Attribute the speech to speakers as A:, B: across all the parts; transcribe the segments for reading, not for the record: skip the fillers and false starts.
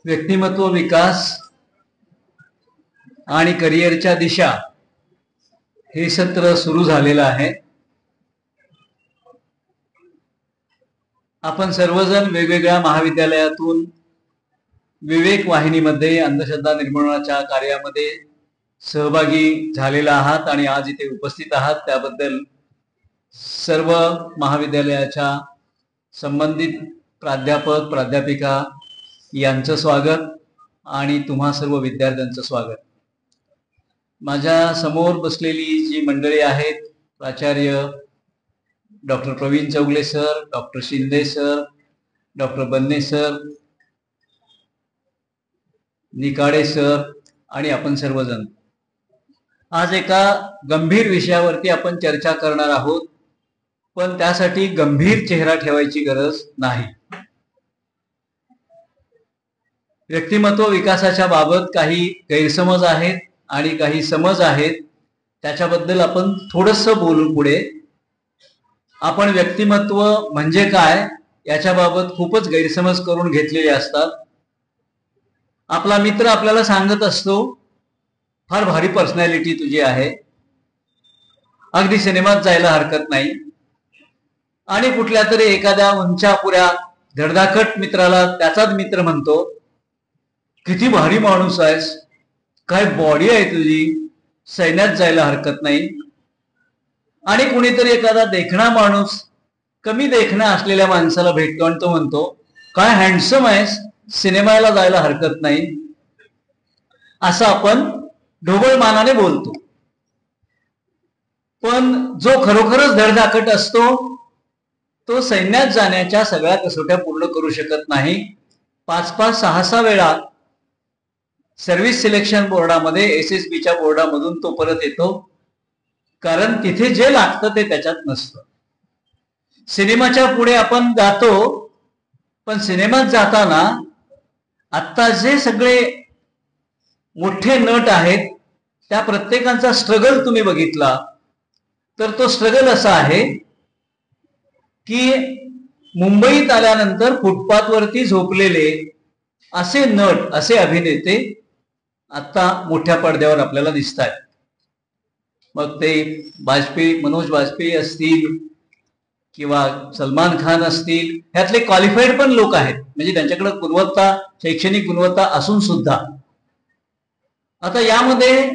A: व्यक्तिमत्व विकास आणि करिअरच्या दिशा हे सत्र सुरू झालेलं आहे। आपण सर्वजण वेगवेगळ्या महाविद्यालयातून विवेक वाहिनीमध्ये अंधश्रद्धा निर्मूलनाच्या कार्यामध्ये सहभागी झालेला आहात आणि आज इथे उपस्थित आहात, त्याबद्दल सर्व महाविद्यालयाच्या संबंधित प्राध्यापक प्राध्यापिका यांचं स्वागत आणि तुम्हा सर्व विद्यार्थ्यांचं स्वागत। माझ्या समोर बसलेली जी मंडळी आहेत, प्राचार्य doctor Pravin Chougule sir, doctor Shinde sir, doctor Banne sir, Nikade sir आणि आपण सर्वजण आज एका गंभीर विषयावरती आपण चर्चा करणार आहोत, पण त्यासाठी गंभीर चेहरा ठेवायची गरज नाही। व्यक्तिमत्व विकासाच्या बाबत काही गैरसमज आहेत आणि काही समज आहेत, त्याच्याबद्दल आपण थोडंसं बोलू। पुढे आपण व्यक्तिमत्व म्हणजे काय याच्याबाबत खूपच गैरसमज करून घेतलेले असतात। आपला मित्र आपल्याला सांगत असतो, फार भारी पर्सनॅलिटी तुझी आहे, अगदी सिनेमात जायला हरकत नाही, आणि कुठल्या तरी एखाद्या उंचापुऱ्या धडधाकट मित्राला त्याचाच मित्र म्हणतो, किती भारी माणूस आहेस, काय बॉडी आहे तुझी, सैन्यात जायला हरकत नाही। आणि कुणीतरी एखादा देखणा माणूस कमी देखणा असलेल्या माणसाला भेटतो आणि तो म्हणतो, काय हँडसम आहेस, सिनेमाला जायला हरकत नाही। असं आपण ढोबळमानाने बोलतो, पण जो खरोखरच धडधाकट असतो तो सैन्यात जाण्याच्या सगळ्या कसोट्या पूर्ण करू शकत नाही। 5-5, 6-6 वेळा सर्व्हिस सिलेक्शन बोर्डामध्ये SSBच्या बोर्डामधून तो परत येतो, कारण तिथे जे लागतं ते त्याच्यात नसतं। सिनेमाच्या पुढे आपण जातो, पण सिनेमात जाताना आता जे सगळे मोठे नट आहेत त्या प्रत्येकाचा स्ट्रगल तुम्ही बघितला तर तो स्ट्रगल असा आहे की मुंबईत आल्यानंतर फुटपाथवरती झोपलेले असे नट, असे अभिनेते आता मोठ्या पडद्यावर आपल्याला दिसत आहेत। मग ते मनोज बाजपेयी असतील किंवा सलमान खान असतील, ह्यातले क्वालिफाईड पण लोक आहेत, म्हणजे त्यांच्याकडे गुणवत्ता, शैक्षणिक गुणवत्ता असून सुद्धा। आता यामध्ये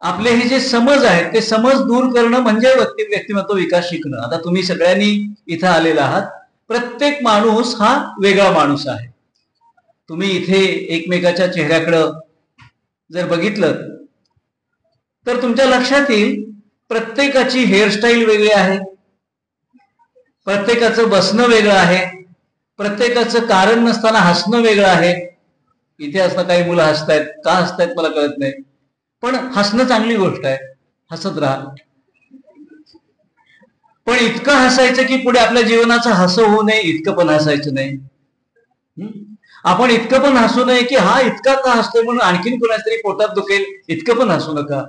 A: आपले हे जे समज आहेत ते समज दूर करणं म्हणजे व्यक्तिमत्व विकास शिकणं। आता तुम्ही सगळ्यांनी इथं आलेला आहात, प्रत्येक माणूस हा वेगळा माणूस आहे। तुम्ही इथे एकमेकाच्या चेहऱ्याकडे जर बघितलं तर तुमच्या लक्षात येईल, प्रत्येकाची हेअरस्टाईल वेगळी आहे, प्रत्येकाचं बसणं वेगळं आहे, प्रत्येकाचं कारण नसताना हसणं वेगळं आहे। इथे असं काही मुलं हसतायत, का हसतायत मला कळत नाही, पण हसणं चांगली गोष्ट आहे, हसत राहा। पण इतकं हसायचं की पुढे आपल्या जीवनाचं हसं होऊ नये, इतकं पण हसायचं नाही। आपण इतकं पण हसू नये की हा इतका का हसतोय म्हणून आणखीन कोणाच तरी पोटात दुखेल, इतकं पण हसू नका।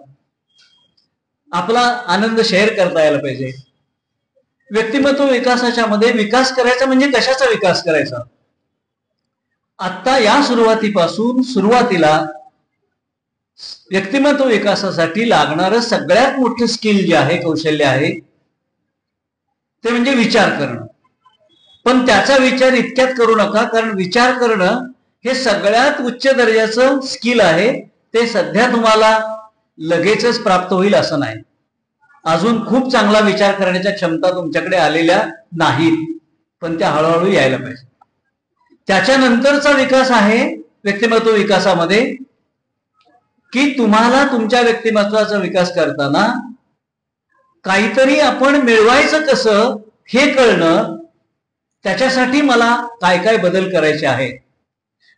A: आपला आनंद शेअर करता यायला पाहिजे। व्यक्तिमत्व विकासाच्या मध्ये विकास करायचा म्हणजे कशाचा विकास करायचा? आता या सुरुवातीला व्यक्तिमत्व विकासासाठी लागणारं सगळ्यात मोठं स्किल जे आहे, कौशल्य आहे, ते म्हणजे विचार करणं। पण त्याचा विचार इतक्यात करू नका, कारण विचार करणं हे सगळ्यात उच्च दर्जाचं स्किल आहे, ते सध्या तुम्हाला लगेचच प्राप्त होईल असं नाही। अजून खूप चांगला विचार करण्याच्या क्षमता तुमच्याकडे आलेल्या नाहीत, पण त्या हळूहळू यायला पाहिजे। त्याच्यानंतरचा विकास आहे व्यक्तिमत्व विकासामध्ये की तुम्हाला तुमच्या व्यक्तिमत्वाचा विकास करताना काहीतरी आपण मिळवायचं कसं हे कळणं, त्याच्यासाठी मला काय काय बदल करायचे आहे,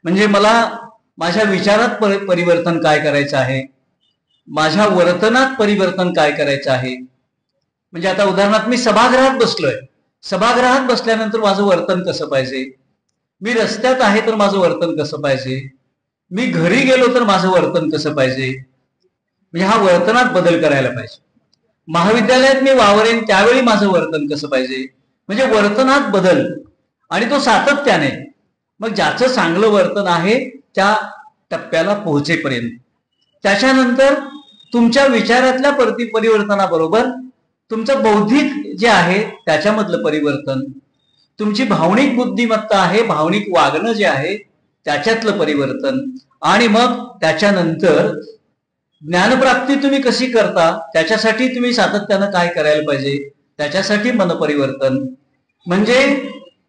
A: म्हणजे मला माझ्या विचारात परिवर्तन काय करायचं आहे, माझ्या वर्तनात परिवर्तन काय करायचं आहे। म्हणजे आता उदाहरणार्थ मी सभागृहात बसलोय, सभागृहात बसल्यानंतर माझं वर्तन कसं पाहिजे, मी रस्त्यात आहे तर माझं वर्तन कसं पाहिजे, मी घरी गेलो तर माझं वर्तन कसं पाहिजे, म्हणजे हा वर्तनात बदल करायला पाहिजे। महाविद्यालयात मी वावरेन त्यावेळी माझं वर्तन कसं पाहिजे, म्हणजे वर्तनात बदल, आणि तो सातत्याने। मग ज्याचं चांगलं वर्तन आहे त्या टप्प्याला पोहोचेपर्यंत, त्याच्यानंतर तुमच्या विचारातल्या परिवर्तनाबरोबर तुमचं बौद्धिक जे आहे त्याच्यामधलं परिवर्तन, तुमची भावनिक बुद्धिमत्ता आहे, भावनिक वागणं जे आहे त्याच्यातलं परिवर्तन, आणि मग त्याच्यानंतर ज्ञानप्राप्ती तुम्ही कशी करता त्याच्यासाठी तुम्ही सातत्यानं काय करायला पाहिजे त्याच्यासाठी मन परिवर्तन. म्हणजे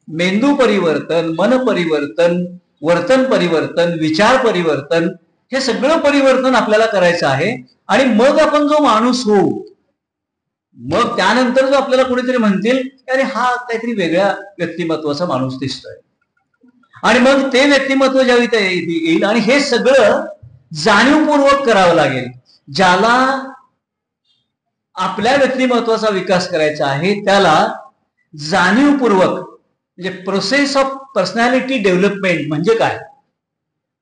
A: मेंदू परिवर्तन, मन परिवर्तन, वर्तन परिवर्तन, विचार परिवर्तन, हे सगळं परिवर्तन आपल्याला करायचं आहे. आणि मग आपण जो माणूस होऊ, मग त्यानंतर जो आपल्याला कोणीतरी म्हणतील अरे हा काहीतरी वेगळ्या व्यक्तिमत्वाचा माणूस दिसतोय, आणि मग ते व्यक्तिमत्व ज्यावेळी येईल आणि हे सगळं जाणीवपूर्वक करावं लागेल. ज्याला आपल्या व्यक्तिमत्वाचा विकास करायचा आहे त्याला जाणीवपूर्वक, म्हणजे प्रोसेस ऑफ पर्सनॅलिटी डेव्हलपमेंट म्हणजे काय?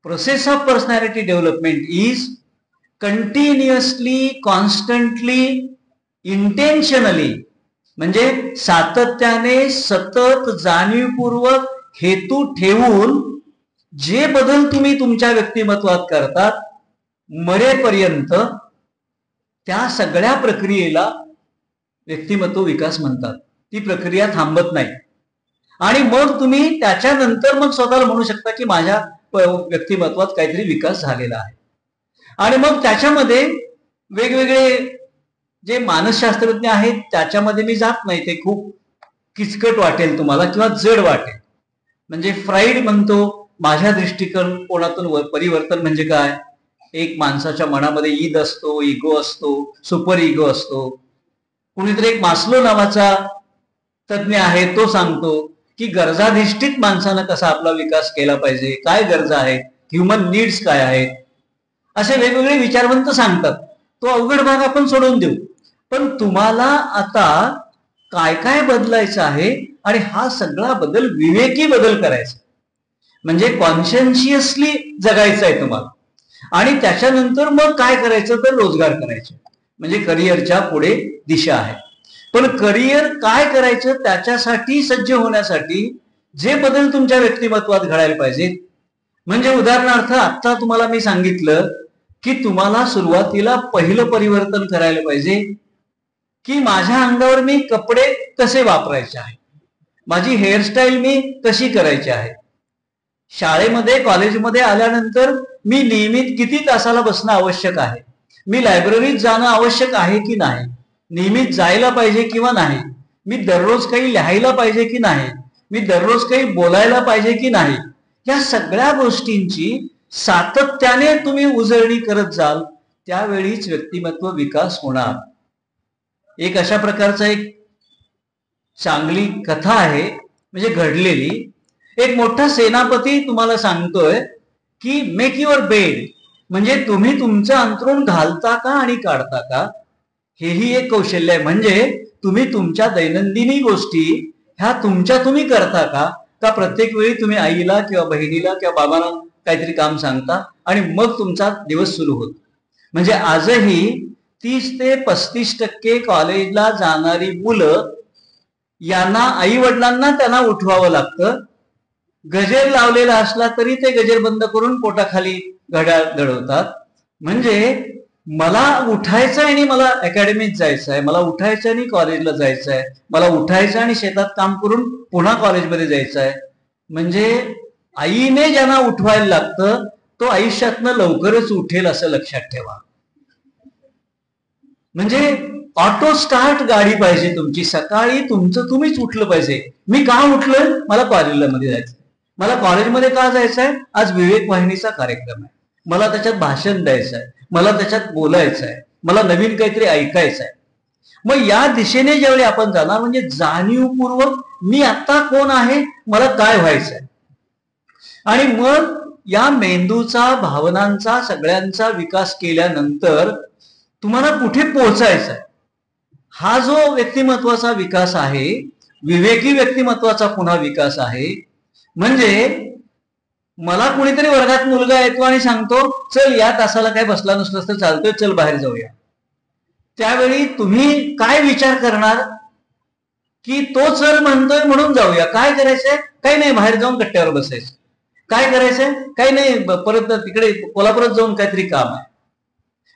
A: Process of personality development is continuously, constantly, intentionally, म्हणजे सातत्याने, सतत, जाणीवपूर्वक हेतू ठेवून जे बदल तुम्ही तुमच्या व्यक्तिमत्वात करतात मरेपर्यंत, त्या सगळ्या प्रक्रियेला व्यक्तिमत्व विकास म्हणतात. ती प्रक्रिया थांबत नाही. आणि मग तुम्ही त्याच्यानंतर मग स्वतःला म्हणू शकता की माझ्या व्यक्तिमत्वात काहीतरी विकास झालेला आहे. आणि मग त्याच्यामध्ये वेगवेगळे जे मानसशास्त्रज्ञ आहेत त्याच्यामध्ये मी जात नाही, ते खूप किचकट वाटेल तुम्हाला किंवा जड वाटेल. म्हणजे फ्राईड म्हणतो माझ्या दृष्टिकोनातून परिवर्तन म्हणजे काय, एक माणसाच्या मनामध्ये ईद असतो, इगो असतो, सुपर इगो असतो. कुणीतरी एक मास्लो नावाचा तज्ञ आहे, तो सांगतो की गरजाधिष्ठित माणसानं कसा आपला विकास केला पाहिजे, काय गरजा आहेत, ह्युमन नीड्स काय आहेत, असे वेगवेगळे विचारवंत सांगतात. तो अवघड भाग आपण सोडून देऊ. पण तुम्हाला आता काय काय बदलायचं आहे, आणि हा सगळा बदल विवेकी बदल करायचा, म्हणजे कॉन्शियसली जगायचं आहे तुम्हाला. आणि त्याच्यानंतर मग काय करायचं तर रोजगार करायचे, म्हणजे करिअरच्या पुढे दिशा आहे. पण करिअर काय करायचं त्याच्यासाठी सज्ज होण्यासाठी जे बदल तुमच्या व्यक्तिमत्वात घडायला पाहिजेत, म्हणजे उदाहरणार्थ आता तुम्हाला मी सांगितलं की तुम्हाला सुरुवातीला पहिलं परिवर्तन करायला पाहिजे की माझ्या अंगावर मी कपडे कसे वापरायचे आहे, माझी हेअरस्टाईल मी कशी करायची आहे, शाळेमध्ये कॉलेजमध्ये आल्यानंतर मी नियमित किती तासाला बसणं आवश्यक आहे, मी लायब्ररीत जाणं आवश्यक आहे की नाही, नियमित जायला पाहिजे किंवा नाही, मी दररोज काही लिहायला पाहिजे की नाही, मी दररोज काही बोलायला पाहिजे की नाही, या सगळ्या गोष्टींची सातत्याने तुम्ही उजळणी करत जाल त्यावेळीच व्यक्तिमत्व विकास होणार. एक अशा प्रकारचा एक चांगली कथा आहे म्हणजे घडलेली. एक मोठा सेनापती तुम्हाला सांगतोय की मेक युअर बेड, म्हणजे तुम्ही तुमचं अंथरूण घालता का आणि काढता का, हेही एक कौशल्य आहे. म्हणजे तुम्ही तुमच्या दैनंदिनी गोष्टी ह्या तुमच्या तुम्ही करता का प्रत्येक वेळी तुम्ही आईला किंवा बहिणीला किंवा बाबांना काहीतरी काम सांगता आणि मग तुमचा दिवस सुरू होतो. म्हणजे आजही 30 ते 35% कॉलेजला जाणारी मुलं यांना आई वडिलांना त्यांना उठवावं लागतं. गजेर लावलेला असला तरी ते गजेर बंद करून पोटाखाली घड्याळ दळवतात. म्हणजे मला उठायचं आहे आणि मला अकॅडमीत जायचं आहे, मला उठायचं आणि कॉलेजला जायचं आहे, मला उठायचं आणि शेतात काम करून पुन्हा कॉलेजमध्ये जायचं आहे. म्हणजे आईने ज्यांना उठवायला लागतं तो आयुष्यातनं लवकरच उठेल असं लक्षात ठेवा. म्हणजे ऑटो स्टार्ट गाडी पाहिजे तुमची. सकाळी तुमचं तुम्हीच उठलं पाहिजे. मी का उठलोय, मला कॉलेजमध्ये जायचं, मला कॉलेजमध्ये का जायचं आहे, आज विवेक वाहिनीचा कार्यक्रम आहे, मला त्याच्यात भाषण द्यायचं आहे, मला त्याच्यात बोलायचं आहे, मला नवीन काहीतरी ऐकायचं आहे. मग या दिशेने ज्यावेळी आपण जाणार म्हणजे जाणीवपूर्वक मी आता कोण आहे, मला काय व्हायचं आहे, आणि मग या मेंदूचा भावनांचा सगळ्यांचा विकास केल्यानंतर तुम्हाला कुठे पोहोचायचं आहे. हा जो व्यक्तिमत्वाचा विकास आहे, विवेकी व्यक्तिमत्वाचा पुन्हा विकास आहे. म्हणजे मला कुणीतरी वर्गात मुलगा येतो आणि सांगतो चल या तासाला काय बसला नसलं तर चालतोय, चल बाहेर जाऊया. त्यावेळी तुम्ही काय विचार करणार की तो चल म्हणतोय म्हणून जाऊया, काय करायचंय, काही नाही, बाहेर जाऊन कट्ट्यावर बसायचं. काय करायचंय? काही नाही, परत तिकडे कोल्हापुरात जाऊन काहीतरी काम आहे.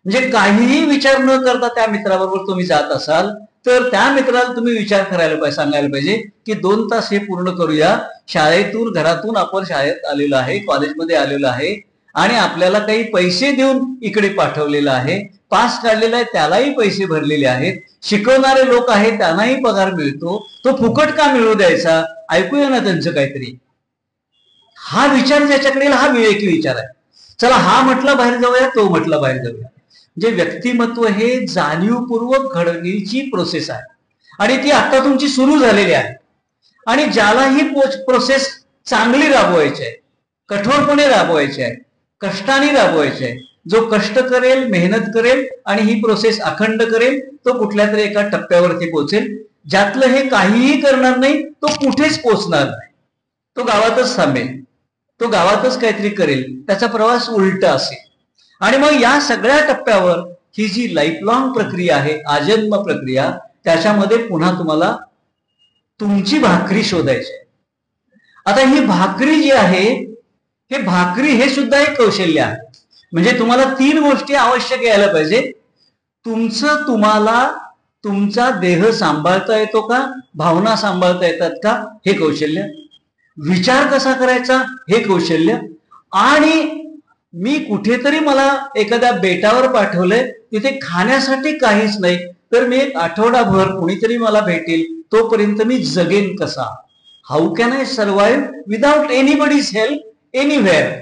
A: म्हणजे काहीही विचार न करता त्या मित्राबरोबर तुम्ही जात असाल तर त्या मित्राला तुम्ही विचार करायला पाहिजे, सांगायला पाहिजे की 2 तास हे पूर्ण करूया. शाळेतून, घरातून आपण शाळेत आलेलो आहे, कॉलेजमध्ये आलेलो आहे आणि आपल्याला काही पैसे देऊन इकडे पाठवलेलं आहे. पास काढलेला आहे, त्यालाही पैसे भरलेले आहेत. शिकवणारे लोक आहेत, त्यांनाही पगार मिळतो. तो फुकट का मिळू द्यायचा? ऐकूया ना त्यांचं काहीतरी. हा विचार ज्याच्याकडे, हा विवेकी विचार आहे. चला, हा म्हटला बाहेर जाऊया, तो म्हटला बाहेर जाऊया. म्हणजे व्यक्तिमत्व हे जाणीवपूर्वक घडण्याची प्रोसेस आहे आणि ती आता तुमची सुरू झालेली आहे. आणि ज्याला ही प्रोसेस चांगली राबवायची आहे, कठोरपणे राबवायची आहे, कष्टाने राबवायची आहे, जो कष्ट करेल, मेहनत करेल आणि ही प्रोसेस अखंड करेल, तो कुठल्या तरी एका टप्प्यावरती पोहोचेल. ज्यातलं हे काहीही करणार नाही, तो कुठेच पोहोचणार नाही. तो गावातच थांबेल, तो गावातच काहीतरी करेल, त्याचा प्रवास उलटा असेल. आणि मग या सगळ्या टप्प्यावर ही जी लाईफलॉंग प्रक्रिया आहे, आजन्म प्रक्रिया, त्याच्यामध्ये पुन्हा तुम्हाला तुमची भाकरी शोधायची. आता ही भाकरी जी आहे, हे भाकरी हे सुद्धा एक कौशल्य आहे. म्हणजे तुम्हाला 3 गोष्टी आवश्यक यायला पाहिजे. तुम्हाला तुमचा देह सांभाळता येतो का, भावना सांभाळता येतात का, हे कौशल्य. विचार कसा करायचा, हे कौशल्य. आणि मी कुठेतरी, मला एखाद्या बेटावर पाठवलंय, तिथे खाण्यासाठी काहीच नाही, तर मी एक आठवडाभर कोणीतरी मला भेटेल, तोपर्यंत मी जगेन कसा? How can I survive without anybody's help anywhere?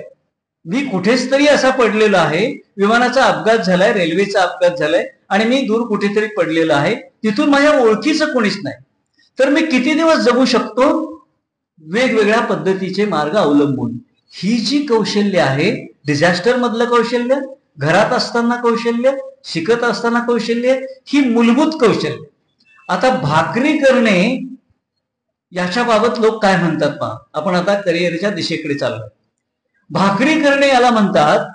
A: मी कुठेच तरी असा पडलेलो आहे, विमानाचा अपघात झालाय, रेल्वेचा अपघात झालाय आणि मी दूर कुठेतरी पडलेलो आहे, तिथून माझ्या ओळखीचं कोणीच नाही, तर मी किती दिवस जगू शकतो? वेगवेगळ्या पद्धतीचे मार्ग अवलंबून. ही जी कौशल्य आहे, डिझास्टर मधलं कौशल्य, घरात असताना कौशल्य, शिकत असताना कौशल्य, ही मूलभूत कौशल्य. आता भाकरी करणे याच्या बाबत लोक काय म्हणतात पहा. आपण आता करिअरच्या दिशेकडे चाललो. भाकरी करणे याला म्हणतात,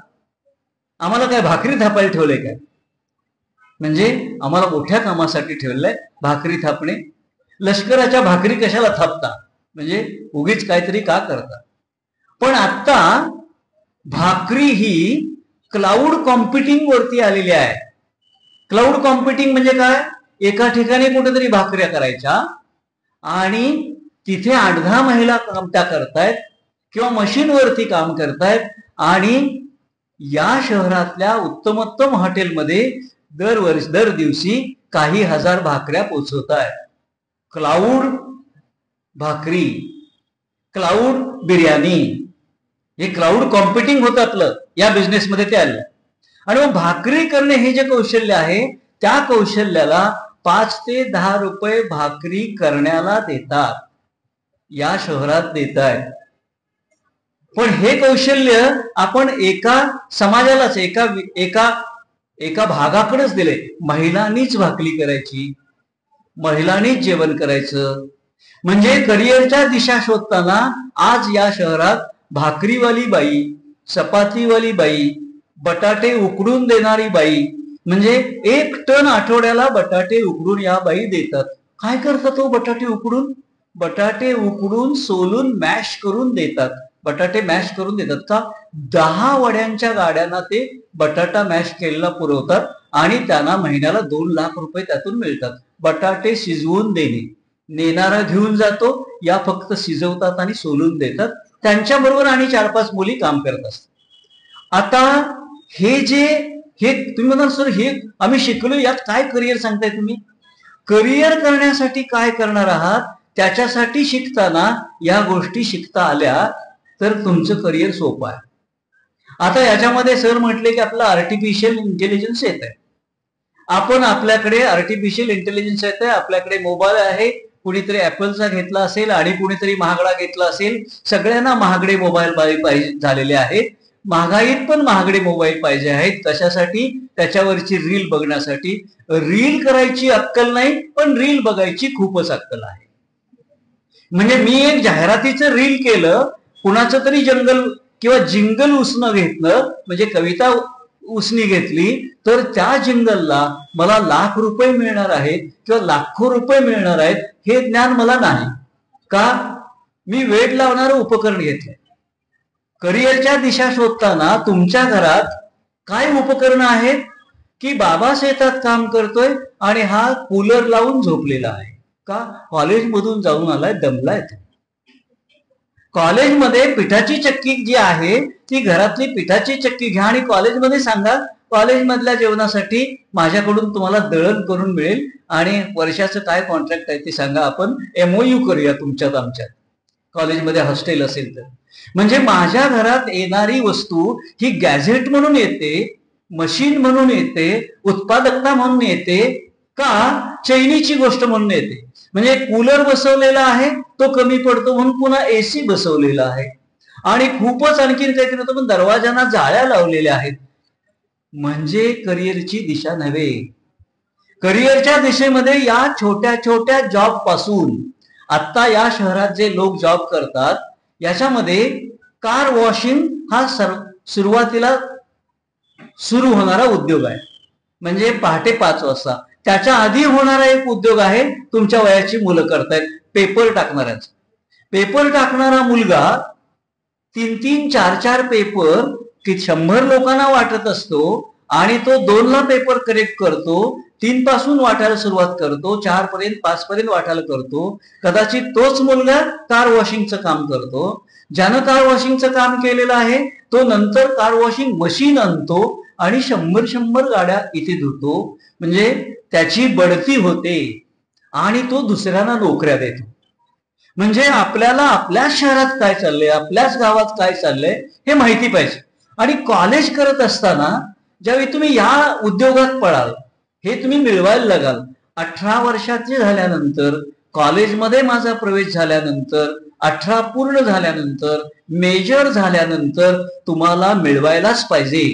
A: आम्हाला काय भाकरी थापायला ठेवलंय काय? म्हणजे आम्हाला मोठ्या कामासाठी ठेवलंय भाकरी थापणे. लष्कराच्या भाकरी कशाला थापता? म्हणजे उगीच काहीतरी का करता? पण आता भाकरी ही क्लाउड कॉम्प्युटिंग वरती आलेली आहे. क्लाउड कॉम्प्युटिंग म्हणजे काय? एका ठिकाणी कुठेतरी भाकऱ्या करायच्या आणि तिथे 8-10 महिला काम त्या करतायत किंवा मशीनवरती काम करतायत आणि या शहरातल्या उत्तमोत्तम हॉटेलमध्ये दर दिवशी काही हजार भाकऱ्या पोचवत आहेत. क्लाउड भाकरी, क्लाउड बिर्याणी, हे क्लाउड कॉम्प्युटिंग होतं आपलं, या बिझनेसमध्ये ते आलं. आणि मग भाकरी करणे हे जे कौशल्य आहे, त्या कौशल्याला 5 ते 10 रुपये भाकरी करण्याला देतात, या शहरात देत आहेत. पण हे कौशल्य आपण एका समाजालाच, एका भागाकडेच दिले. महिलांनीच भाकरी करायची, महिलांनीच जेवण करायचं. म्हणजे करिअरच्या दिशा शोधताना आज या शहरात भाकरीवाली बाई, चपातीवाली बाई, बटाटे उकडून देणारी बाई, म्हणजे 1 टन आठवड्याला बटाटे उकडून या बाई देतात. काय करतात तो? बटाटे उकडून सोलून मॅश करून देतात. बटाटे मॅश करून देतात का? 10 वड्यांच्या गाड्यांना ते बटाटा मॅश केलेला पुरवतात आणि त्यांना महिन्याला 2 लाख रुपये त्यातून मिळतात. बटाटे शिजवून देणे, नेणारा घेऊन जातो, या फक्त शिजवतात आणि सोलून देतात. त्यांच्याबरोबर आणि 4-5 मुली काम करत असतात. आता हे तुम्ही म्हणाल सर, हे आम्ही शिकलो, यात काय करिअर सांगताय तुम्ही? करिअर करण्यासाठी काय करणार आहात, त्याच्यासाठी शिकताना या गोष्टी शिकता आल्या तर तुमचं करिअर सोपं आहे. आता याच्यामध्ये सर म्हटले की आपलं आर्टिफिशियल इंटेलिजन्स येत आहे. आपण आपल्याकडे आर्टिफिशियल इंटेलिजन्स येत आहे, आपल्याकडे मोबाईल आहे, कुणीतरी ऍपलचा घेतला असेल आणि कुणीतरी महागडा घेतला असेल. सगळ्यांना महागडे मोबाईल पाहिजे झालेले आहेत. महागाईत पण महागडे मोबाईल पाहिजे आहेत. कशासाठी? त्याच्यावरची रील बघण्यासाठी. रील करायची अक्कल नाही, पण रील बघायची खूपच अक्कल आहे. म्हणजे मी एक जाहिरातीचं रील केलं, कुणाचं तरी जंगल किंवा जिंगल उसणं घेतलं, म्हणजे कविता उसनी घेतली, तर त्या जिंगलला मला लाख रुपये मिळणार आहेत किंवा लाखो रुपये मिळणार आहेत, हे ज्ञान मला नाही. का? मी वेड लावणारं उपकरण घेतलंय. करिअरच्या दिशा शोधताना तुमच्या घरात काय उपकरणं आहेत की बाबा शेतात काम करतोय आणि हा कूलर लावून झोपलेला आहे का? कॉलेजमधून जाऊन आलाय, दमलाय. कॉलेजमध्ये पिठाची चक्की जी आहे ती घरातली पिठाची चक्की घ्या आणि कॉलेजमध्ये सांगा कॉलेजमधल्या जेवणासाठी माझ्याकडून तुम्हाला दळण करून मिळेल आणि वर्षाचं काय कॉन्ट्रॅक्ट आहे ते सांगा, आपण MOU करूया तुमच्यात आमच्यात. कॉलेजमध्ये हॉस्टेल असेल तर. म्हणजे माझ्या घरात येणारी वस्तू ही गॅझेट म्हणून येते, मशीन म्हणून येते, उत्पादकता म्हणून येते का चैनीची गोष्ट म्हणून येते? म्हणजे कूलर बसवलेला आहे तो कमी पडतो म्हणून पुन्हा AC बसवलेला आहे आणि खूपच आणखीन काहीतरी होतं पण दरवाजांना जाळ्या लावलेल्या आहेत. म्हणजे करिअरची दिशा नव्हे. करिअरच्या दिशेमध्ये या छोट्या छोट्या जॉब पासून आता या शहरात जे लोक जॉब करतात याच्यामध्ये कार वॉशिंग हा सुरुवातीला सुरू होणारा उद्योग आहे. म्हणजे पहाटे 5 वाजता. त्याच्या आधी होणारा एक उद्योग आहे तुमच्या वयाची मुलं करतायत, पेपर टाकणाऱ्याचा. पेपर टाकणारा मुलगा 3-3, 4-4 पेपर 100 लोकांना वाटत असतो आणि तो 2ला पेपर करेक्ट करतो, 3 पासून वाटायला सुरुवात करतो, 4 पर्यंत 5 पर्यंत वाटायला करतो. कदाचित तोच मुलगा कार वॉशिंगचं काम करतो. ज्यानं कार वॉशिंगचं काम केलेलं आहे तो नंतर कार वॉशिंग मशीन आणतो आणि 100 गाड्या इथे धुतो. म्हणजे त्याची बढती होते आणि तो दुसऱ्यांना नोकऱ्या देतो. म्हणजे आपल्याला आपल्याच शहरात काय चाललंय, आपल्याच गावात काय चाललंय हे माहिती पाहिजे. आणि कॉलेज करत असताना ज्यावेळी तुम्ही या उद्योगात पडाल, हे तुम्ही मिळवायला लागाल. 18 वर्षाचे झाल्यानंतर, कॉलेजमध्ये माझा प्रवेश झाल्यानंतर, 18 पूर्ण झाल्यानंतर, मेजर झाल्यानंतर तुम्हाला मिळवायलाच पाहिजे.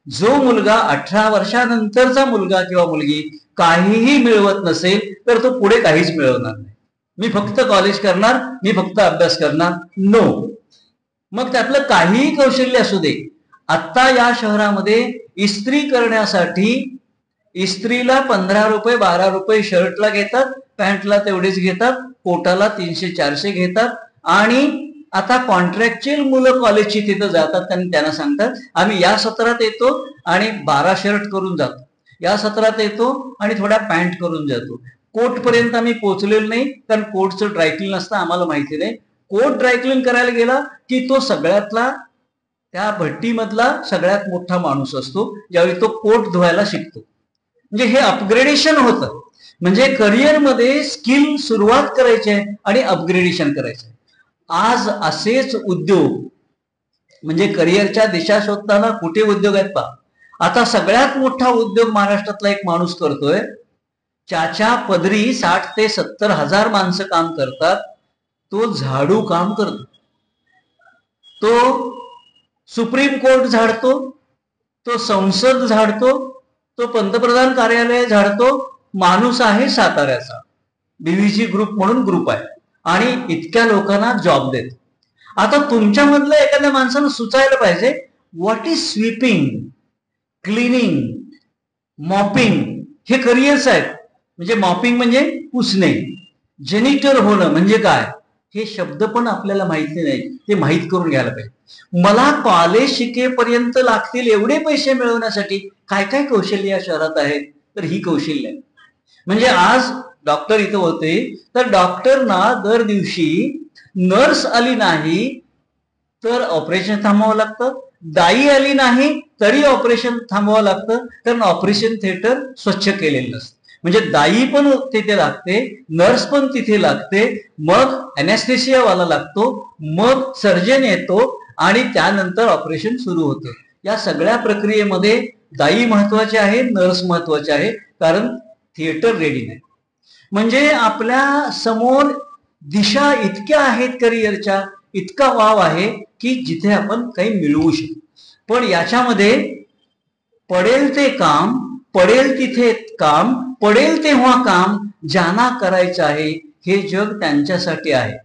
A: जो मुलगा 18 वर्षानंतरचा मुलगा किंवा मुलगी काहीही मिळवत नसेल तर तो पुढे काहीच मिळवणार नाही. मी फक्त कॉलेज करणार, मी फक्त अभ्यास करणार, नो. मग त्यातलं काहीही कौशल्य असू दे. आता या शहरामध्ये इस्त्री करण्यासाठी इस्त्रीला 15 रुपये 12 रुपये शर्टला घेतात, पॅन्टला तेवढेच घेतात, कोटाला 300-400 घेतात. आणि आता कॉन्ट्रॅक्च्युअल मुलं कॉलेजची तिथं जातात आणि त्यांना सांगतात आम्ही या सत्रात येतो आणि 12 शर्ट करून जातो, या सत्रात येतो आणि थोड्या पॅन्ट करून जातो. कोट पर्यंत आम्ही पोहोचलेलो नाही कारण कोटचं ड्रायक्लीन असतं, आम्हाला माहिती नाही. कोट ड्रायक्लीन करायला गेला की तो सगळ्यातला त्या भट्टीमधला सगळ्यात मोठा माणूस असतो ज्यावेळी तो कोट धुवायला शिकतो. म्हणजे हे अपग्रेडेशन होतं. म्हणजे करिअरमध्ये स्किल सुरुवात करायची आहे आणि अपग्रेडेशन करायचं आहे. आज असेच उद्योग म्हणजे करिअरच्या दिशा शोधताना कुठे उद्योग आहेत पहा. आता सगळ्यात मोठा उद्योग महाराष्ट्रातला एक माणूस करतोय, त्याच्या पदरी 60 ते 70 हजार माणसं काम करतात. तो झाडू काम करतो, तो सुप्रीम कोर्ट झाडतो, तो संसद झाडतो, तो पंतप्रधान कार्यालय झाडतो. माणूस आहे साताऱ्याचा, BVG ग्रुप म्हणून ग्रुप आहे आणि इतक्या लोकांना जॉब देतो. आता तुमच्यामधलं एखाद्या माणसानं सुचायला पाहिजे what is sweeping, cleaning, mopping हे करिअर्स आहेत. म्हणजे मॉपिंग म्हणजे पुसणे, जेनिटर होणं म्हणजे काय हे शब्द पण आपल्याला माहिती नाही, ते माहीत करून घ्यायला पाहिजे. मला कॉलेज शिकेपर्यंत लागतील एवढे पैसे मिळवण्यासाठी काय काय कौशल्य या शहरात आहेत, तर ही कौशल्य आहे. म्हणजे आज डॉक्टर इथं होते तर डॉक्टरना दर दिवशी नर्स आली नाही तर ऑपरेशन थांबवावं लागतं, दाई आली नाही तरी ऑपरेशन थांबवावं लागतं कारण ऑपरेशन थिएटर स्वच्छ केलेलं नसतं. म्हणजे दाई पण तिथे लागते, नर्स पण तिथे लागते, मग अॅनेस्थेशियावाला लागतो, मग सर्जन येतो आणि त्यानंतर ऑपरेशन सुरू होतं. या सगळ्या प्रक्रियेमध्ये दाई महत्वाचे आहे, नर्स महत्वाचे आहे कारण थिएटर रेडी नाही. म्हणजे आपल्या समोर दिशा इतक्या आहेत करिअरच्या, इतका वाव आहे की जिथे आपण काही मिळवू शकतो. पण याच्यामध्ये पडेल ते काम, पडेल तिथे काम, पडेल तेव्हा काम ज्यांना करायचं आहे हे जग त्यांच्यासाठी आहे.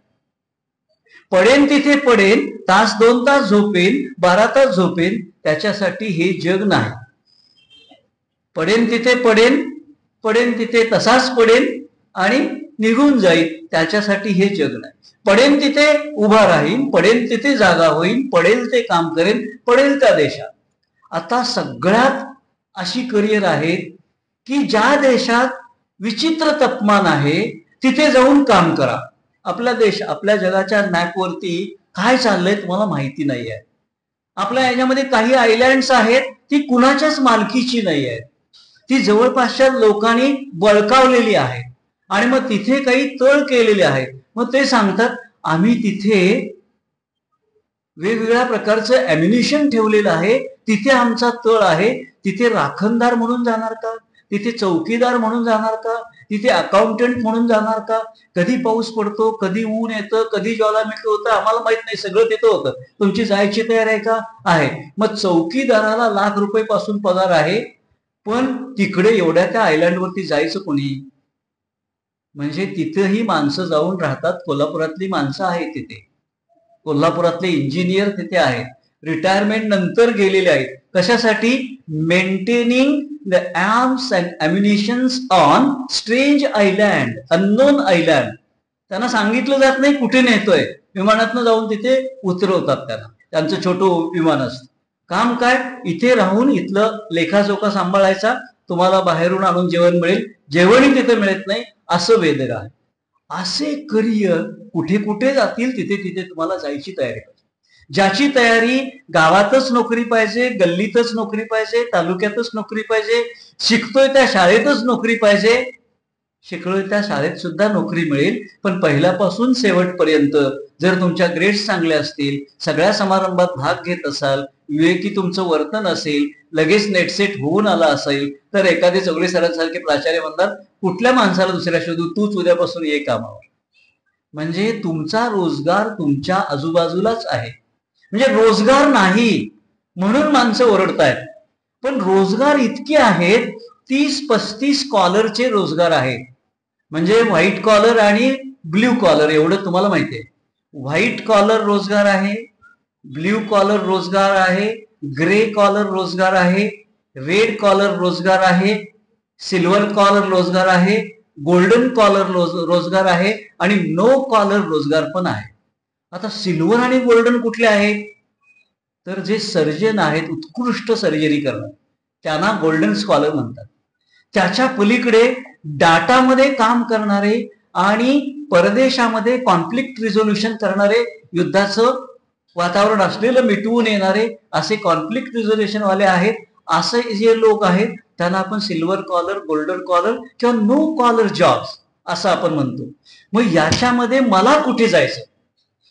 A: पडेल तिथे पडेल, तास 2 तास झोपेल, 12 तास झोपेल, त्याच्यासाठी हे जग नाही. पडेल तिथे पडेल, पडेल तिथे तसाच पडेल आणि निघून जाईल, त्याच्यासाठी हे जग नाही. पडेल तिथे उभा राहील, पडेल तिथे जागा होईल, पडेल ते काम करेल, पडेल त्या देशात. आता सगळ्यात अशी करिअर आहेत की ज्या देशात विचित्र तापमान आहे तिथे जाऊन काम करा. आपल्या जगाच्या मॅपवरती काय चाललंय तुम्हाला माहिती नाही आहे. आपल्या याच्यामध्ये काही आयलँड्स आहेत ती कुणाच्याच मालकीची नाही आहे, ती जवळपासच्या लोकांनी बळकावलेली आहे आणि मग तिथे काही तळ केलेले आहेत. मग ते सांगतात आम्ही तिथे वेगवेगळ्या प्रकारचं अम्युनिशन ठेवलेलं आहे, तिथे आमचा तळ आहे. तिथे राखणदार म्हणून जाणार का, तिथे चौकीदार म्हणून जाणार का, तिथे अकाउंटंट म्हणून जाणार का? कधी पाऊस पडतो, कधी ऊन येतं, कधी ज्वालामुखी होतं आम्हाला माहित नाही, सगळं तिथं होतं. तुमची जायची तयारी आहे का? आहे. मग चौकीदाराला ₹1,00,000 पासून पगार आहे, पण तिकडे एवढ्या त्या आयलँडवरती जायचं कोणी? म्हणजे तिथंही माणसं जाऊन राहतात. कोल्हापुरातली माणसं आहेत तिथे, कोल्हापुरातले इंजिनियर तिथे आहेत, रिटायरमेंट नंतर गेलेले आहेत. कशासाठी? Maintaining the arms and ammunitions on strange island, unknown island. त्यांना सांगितलं जात नाही कुठे नेतोय, विमानातनं जाऊन तिथे उतरवतात त्यांना. त्यांचं छोटं विमान असतं. काम काय? इथे राहून इथलं लेखाजोखा सांभाळायचा, तुम्हाला बाहेरून आणून जेवण मिळेल, जेवणही तिथे मिळत नाही असं वेदर आहे. असे करिअर कुठे कुठे जातील, तिथे तिथे तुम्हाला जायची तयारी पाहिजे. ज्याची तयारी गावातच नोकरी पाहिजे, गल्लीतच नोकरी पाहिजे, तालुक्यातच नोकरी पाहिजे, शिकतोय त्या शाळेतच नोकरी पाहिजे. शिकलोय त्या शाळेत सुद्धा नोकरी मिळेल, पण पहिल्यापासून शेवटपर्यंत जर तुमच्या ग्रेड्स चांगले असतील, सगळ्या समारंभात भाग घेत असाल, विवेकी तुमचं वर्तन असेल, लगेच नेटसेट होऊन आला असेल, तर एखादे चौगले सरांसारखे प्राचार्य म्हणतात कुठल्या माणसाला दुसऱ्या शोधू, तूच उद्यापासून ये कामावर. म्हणजे तुमचा रोजगार तुमच्या आजूबाजूलाच आहे. म्हणजे रोजगार नाही म्हणून माणसं ओरडतायत, पण रोजगार इतके आहेत, 30-35 कॉलरचे रोजगार आहेत. म्हणजे व्हाईट कॉलर आणि ब्ल्यू कॉलर एवढं तुम्हाला माहिती आहे. व्हाईट कॉलर रोजगार आहे, ब्ल्यू कॉलर रोजगार आहे, ग्रे कॉलर रोजगार आहे, रेड कॉलर रोजगार आहे, सिल्वर कॉलर रोजगार आहे, गोल्डन कॉलर रोजगार आहे आणि नो कॉलर रोजगार पण आहे. आता सिल्वर आणि गोल्डन कुठले आहेत? तर जे सर्जन आहेत, उत्कृष्ट सर्जरी करणार, त्यांना गोल्डन स्कॉलर म्हणतात. त्याच्या पलीकडे डाटामध्ये काम करणारे आणि परदेशामध्ये कॉन्फ्लिक्ट रिझोल्युशन करणारे, युद्धाचं वातावरण असलेलं मिटवून येणारे असे कॉन्फ्लिक्ट रिझोल्युशन वाले आहेत. असे जे लोक आहेत त्यांना आपण सिल्वर कॉलर, गोल्डन कॉलर किंवा नो कॉलर जॉब्स असं आपण म्हणतो. मग याच्यामध्ये मला कुठे जायचं?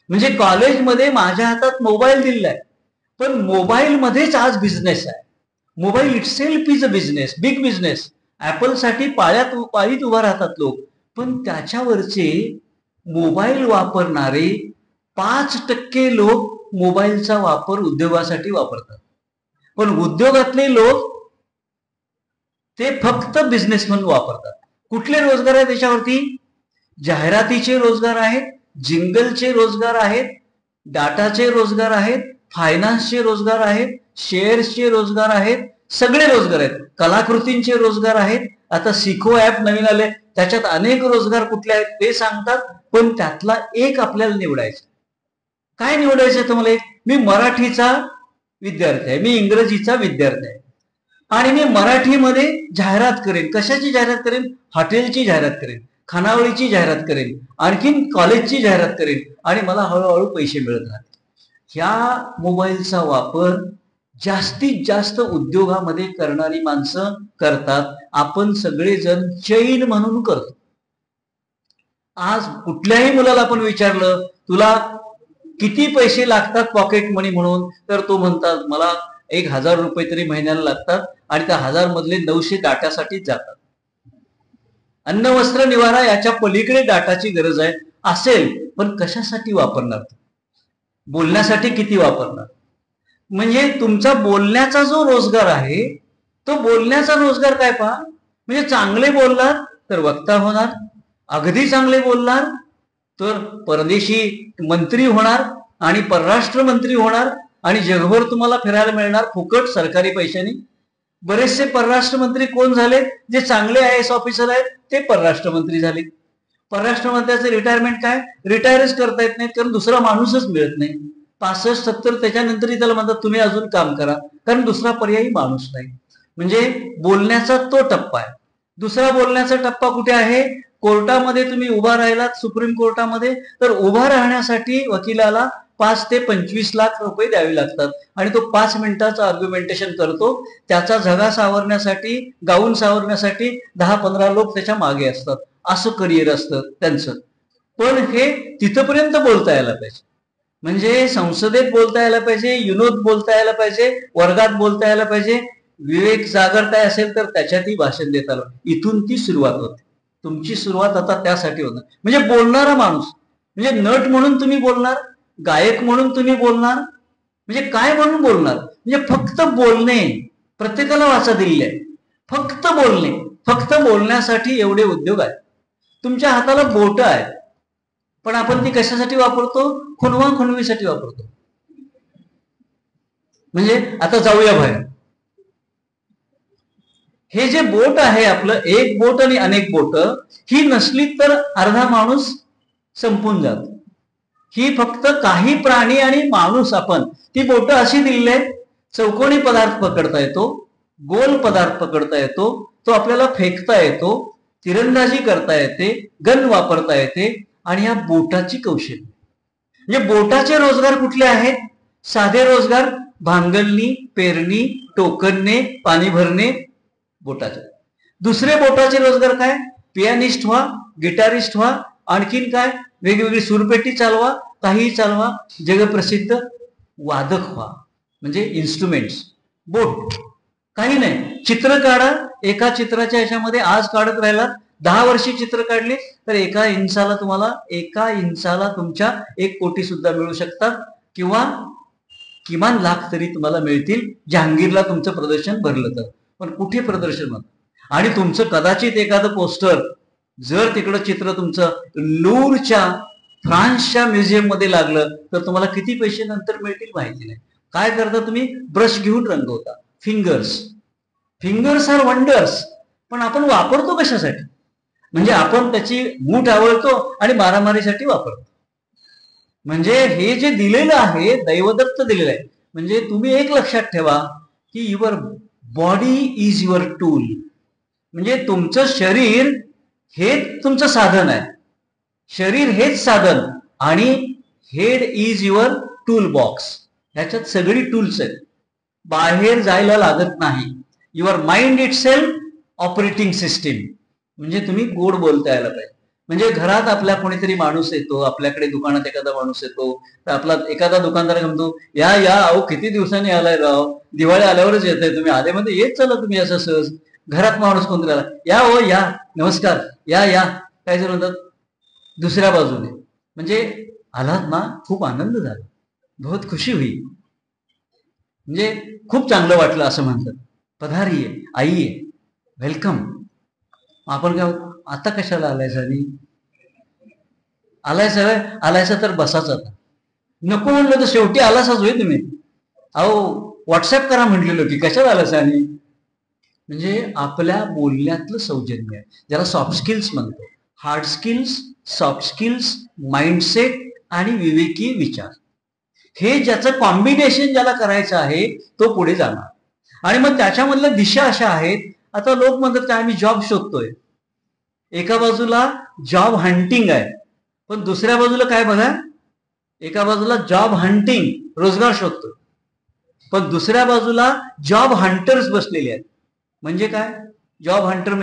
A: म्हणजे कॉलेजमध्ये माझ्या हातात मोबाईल दिलाय, पण मोबाईल मध्येच आज बिझनेस आहे. Mobile itself is a business, big business. ऍपलसाठी पाळीत उभा राहतात लोक, पण त्याच्यावरचे मोबाईल वापरणारे 5% लोक मोबाईलचा वापर उद्योगासाठी वापरतात. पण उद्योगातले लोक ते फक्त बिझनेस म्हणून वापरतात. कुठले रोजगार आहेत त्याच्यावरती? जाहिरातीचे रोजगार आहेत, जिंगलचे रोजगार आहेत, डाटाचे रोजगार आहेत, फायनान्सचे रोजगार आहेत, शेअर्सचे रोजगार आहेत, सगळे रोजगार आहेत. कलाकृतींचे रोजगार आहेत. आता सिको ऍप नवीन आले, त्याच्यात अनेक रोजगार कुठले आहेत ते सांगतात, पण त्यातला एक आपल्याला निवडायचा. काय निवडायचं तुम्हाला? मी मराठीचा विद्यार्थी आहे, मी इंग्रजीचा विद्यार्थी आहे आणि मी मराठीमध्ये जाहिरात करेन. कशाची जाहिरात करेन? हॉटेलची जाहिरात करेन, खानावळीची जाहिरात करेन, आणखीन कॉलेजची जाहिरात करेन आणि मला हळूहळू पैसे मिळत राहतील. ह्या मोबाईलचा वापर जास्तीत जास्त उद्योगामध्ये करणारी माणसं करतात. आपण सगळेजण चैन म्हणून करतो. आज कुठल्याही मुलाला आपण विचारलं तुला किती पैसे लागतात पॉकेट मनी म्हणून, तर तो म्हणतात मला ₹1,000 तरी महिन्याला लागतात आणि त्या 1000 मधले 900 डाटासाठीच जातात. अन्न वस्त्र निवारा याच्या पलीकडे डाटाची गरज आहे असेल, पण कशासाठी वापरणार? बोलण्यासाठी किती वापरणार? म्हणजे तुमचा बोलण्याचा जो रोजगार आहे तो बोलण्याचा रोजगार काय पहा. म्हणजे चांगले बोलणार तर वक्ता होणार, अगदी चांगले बोलणार तर परदेशी मंत्री होणार आणि परराष्ट्र मंत्री होणार आणि जगभर तुम्हाला फिरायला मिळणार फुकट सरकारी पैशाने. बरेचसे परराष्ट्र मंत्री कोण झाले? जे चांगले IAS ऑफिसर आहेत ते परराष्ट्र मंत्री झाले. परराष्ट्र मंत्र्याचं रिटायरमेंट काय, रिटायरच करता येत नाहीत, कारण दुसरा माणूसच मिळत नाही. 65-70 त्याच्यानंतरही त्याला म्हणतात तुम्ही अजून काम करा, कारण दुसरा पर्यायी माणूस नाही. म्हणजे बोलण्याचा तो टप्पा आहे. दुसरा बोलण्याचा टप्पा कुठे आहे, कोर्टामध्ये तुम्ही उभा राहिलात, सुप्रीम कोर्टामध्ये, तर उभा राहण्यासाठी वकिलाला 5 ते 25 लाख रुपये द्यावे लागतात आणि तो 5 मिनिटाचं आर्ग्युमेंटेशन करतो. त्याचा झगा सावरण्यासाठी, गाऊन सावरण्यासाठी 10-15 लोक त्याच्या मागे असतात. असं करिअर असतं त्यांचं. पण हे तिथपर्यंत बोलता यायला पाहिजे. म्हणजे संसदेत बोलता यायला पाहिजे, युनोत बोलता यायला पाहिजे, वर्गात बोलता यायला पाहिजे. विवेक जागरताय असेल तर त्याच्यातही भाषण देता आलं. इथून ती सुरुवात होते. तुमची सुरुवात आता त्यासाठी होणार. म्हणजे बोलणारा माणूस, म्हणजे नट म्हणून तुम्ही बोलणार, गायक म्हणून तुम्ही बोलणार, म्हणजे काय म्हणून बोलणार, म्हणजे फक्त बोलणे. प्रत्येकाला वाचा दिलेली आहे, फक्त बोलणे. फक्त बोलण्यासाठी एवढे उद्योग आहेत. तुमच्या हाताला बोट आहेत, पण आपण ती कशासाठी वापरतो, खुणवा खुणवीसाठी वापरतो. म्हणजे आता जाऊया बाहेर, हे जे बोट आहे आपलं, एक बोट आणि अनेक बोट, ही नसली तर अर्धा माणूस संपून जात. ही फक्त काही प्राणी आणि माणूस, आपण ती बोट अशी दिली आहे, चौकोनी पदार्थ पकडता येतो, गोल पदार्थ पकडता येतो, तो आपल्याला फेकता येतो, तिरंदाजी करता येते, गन वापरता येते. आणि या बोटाची कौशल्य, म्हणजे बोटाचे रोजगार कुठले आहेत, साधे रोजगार, भांगलणी, पेरणी, टोकनणे, पाणी भरणे, बोटाचे. दुसरे बोटाचे रोजगार काय, पियानिस्ट व्हा, गिटारिस्ट व्हा, आणखीन काय, वेगवेगळी सुरपेटी चालवा, काहीही चालवा, जगप्रसिद्ध वादक व्हा, म्हणजे इन्स्ट्रुमेंट्स. बोट काही नाही. चित्र काढा, एका चित्राच्या ह्याच्यामध्ये आज काढत राहिला, 10 वर्षी चित्र काढले तर एका इंचाला तुमच्या 1 कोटी सुद्धा मिळू शकतात, किंवा किमान लाख तरी तुम्हाला मिळतील, जहांगीरला तुमचं प्रदर्शन भरलं तर. पण कुठे प्रदर्शन होतं, आणि तुमचं कदाचित एखादं पोस्टर जर तिकडं चित्र तुमचं लूरच्या, फ्रान्सच्या म्युझियम मध्ये लागलं तर तुम्हाला किती पैसे नंतर मिळतील माहिती नाही. काय करता तुम्ही, ब्रश घेऊन रंगवता. फिंगर्स आर वंडर्स, पण आपण वापरतो कशासाठी, म्हणजे आपण त्याची मूठ आवळतो आणि मारामारीसाठी वापरतो. म्हणजे हे जे दिलेलं आहे, दैवदत्त दिलेलं आहे. म्हणजे तुम्ही एक लक्षात ठेवा की your body is your tool, म्हणजे तुमचं शरीर हे तुमचं साधन आहे. शरीर हेच साधन, आणि head is your tool box. ह्याच्यात सगळी टूल्स आहेत, बाहेर जायला लागत नाही. Your mind it self operating system. म्हणजे तुम्ही गोड बोलता यायला पाहिजे. म्हणजे घरात आपल्या कोणीतरी माणूस येतो, आपल्याकडे दुकानात एखादा माणूस येतो, तर आपला एखादा दुकानदार म्हणतो, या या अहो किती दिवसांनी आलाय राव, दिवाळी आल्यावरच येत आहे तुम्ही, आधेमध्ये येत चला तुम्ही असं सहज. घरात माणूस कोणतरी आला, या हो या, नमस्कार, या या, काय जर म्हणतात दुसऱ्या बाजूने, म्हणजे आलात ना, खूप आनंद झाला, बहुत खुशी हुई, म्हणजे खूप चांगलं वाटलं असं म्हणतात. पधारिये, आईये, वेलकम. आपण काय, आता कशाला आलायसा, आणि आलायसा तर बसाच आता. नको म्हणलं तर शेवटी आलासाच होय तुम्ही. अहो व्हॉट्सअप करा म्हटलेलो की कशाला आलायसा. आणि म्हणजे आपल्या बोलण्यातलं सौजन्य आहे, ज्याला सॉफ्ट स्किल्स म्हणतो. Hard skills, soft skills, mindset आणि विवेकी विचार, हे ज्याचं कॉम्बिनेशन ज्याला करायचं आहे तो पुढे जाणार. आणि मग त्याच्यामधल्या दिशा अशा आहेत. आता लोक म्हणतात की आम्ही जॉब शोधतोय. एका बाजूला जॉब हंटिंग आहे, पण दुसऱ्या बाजूला काय बघा, एका बाजूला जॉब हंटिंग, रोजगार शोधतोय, पण दुसऱ्या बाजूला जॉब हंटर्स बसलेले आहेत. म्हणजे काय, जॉब हंटर